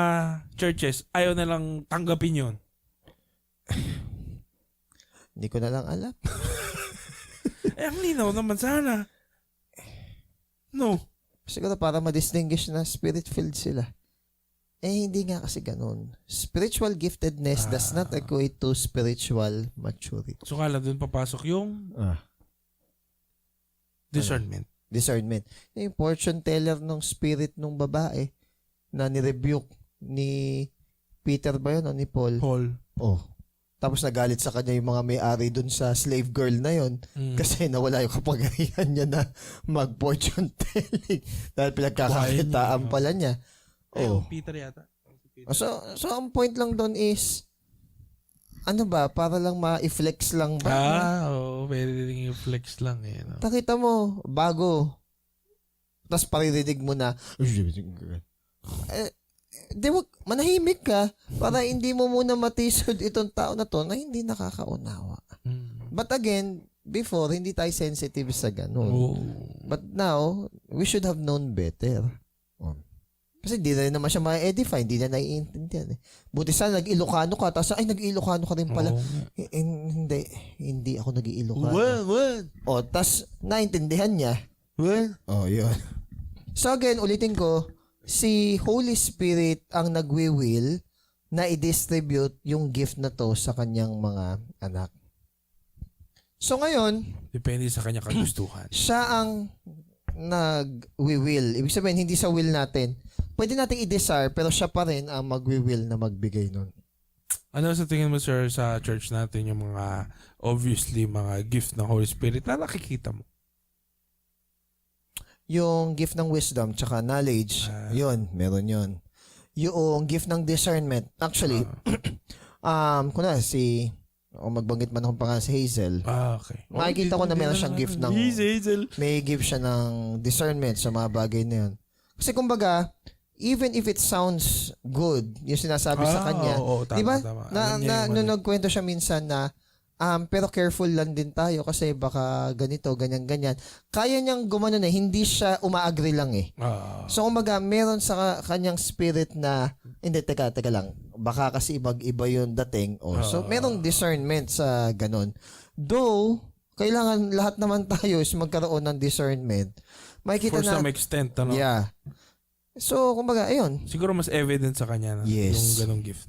churches ayaw na lang tanggapin yun? Hindi ko na lang alam. Ang linaw naman sana. No. Siguro para ma-distinguish na spirit-filled sila. Hindi nga kasi ganun. Spiritual giftedness does not equate to spiritual maturity. So kala doon papasok yung discernment. Discernment. Yung fortune teller ng spirit ng babae na ni-rebuke ni Peter ba yun o ni Paul? Tapos nagalit sa kanya yung mga may-ari dun sa slave girl na yun kasi nawala yung kapangyarihan niya na mag-fortune telling dahil pinagkakakitaan pala niya. Peter yata. So ang point lang doon is para lang ma-flex lang ba? Pwede rin i-flex lang no? Nakita mo, bago. Tapos paririnig mo na, manahimik ka para hindi mo muna matisod itong tao na to na hindi nakakaunawa. But again, before, hindi tayo sensitive sa ganun. But now, we should have known better. Kasi di na rin naman siya ma-edify, hindi na naiintindihan. Buti sana nag-Ilocano ka, tapos ay nag-Ilocano ka rin pala. Oo nga. Hindi ako nag-Ilocano. What? O, tas naintindihan niya. What? Oh, yun. So again, ulitin ko, si Holy Spirit ang nagwi-will na i-distribute yung gift na to sa kanyang mga anak. So ngayon, Depende sa kanya kagustuhan. siya ang nag-will. Ibig sabihin, hindi sa will natin. Pwede nating i-desire, pero siya pa rin ang mag-will na magbigay nun. Ano sa tingin mo, sir, sa church natin yung mga, obviously, mga gift ng Holy Spirit na nakikita mo? Yung gift ng wisdom tsaka knowledge, yun, meron yun. Yung gift ng discernment, actually, magbanggit man akong pangalan si Hazel, Okay. makikita ko na meron siyang gift ng, Hazel. may gift siya ng discernment sa mga bagay na yun. Kasi kumbaga, even if it sounds good, yung sinasabi sa kanya, Oo, tama, di ba? tama. Nung nagkwento siya minsan na, pero careful lang din tayo kasi baka ganito, ganyan. Kaya niyang gumano na, hindi siya umaagree lang eh. So kumbaga, meron sa kanyang spirit na, hindi, teka lang, baka kasi iba yung dating. So merong discernment sa ganon. Though, kailangan lahat naman tayo is magkaroon ng discernment. Makikita For na, some extent, ano? yeah. So, kumbaga, ayun. Siguro mas evident sa kanya na Yes. yung ganong gift.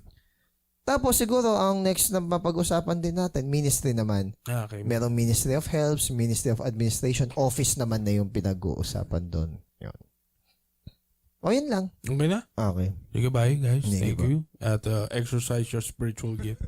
Tapos siguro ang next na mapag-usapan din natin, ministry naman. Okay. Merong Ministry of Helps, Ministry of Administration, office naman na yung pinag-uusapan doon. Yun. O, yun lang. Okay na? Okay. Sige, bye guys. Sige Thank po. you. At exercise your spiritual gift.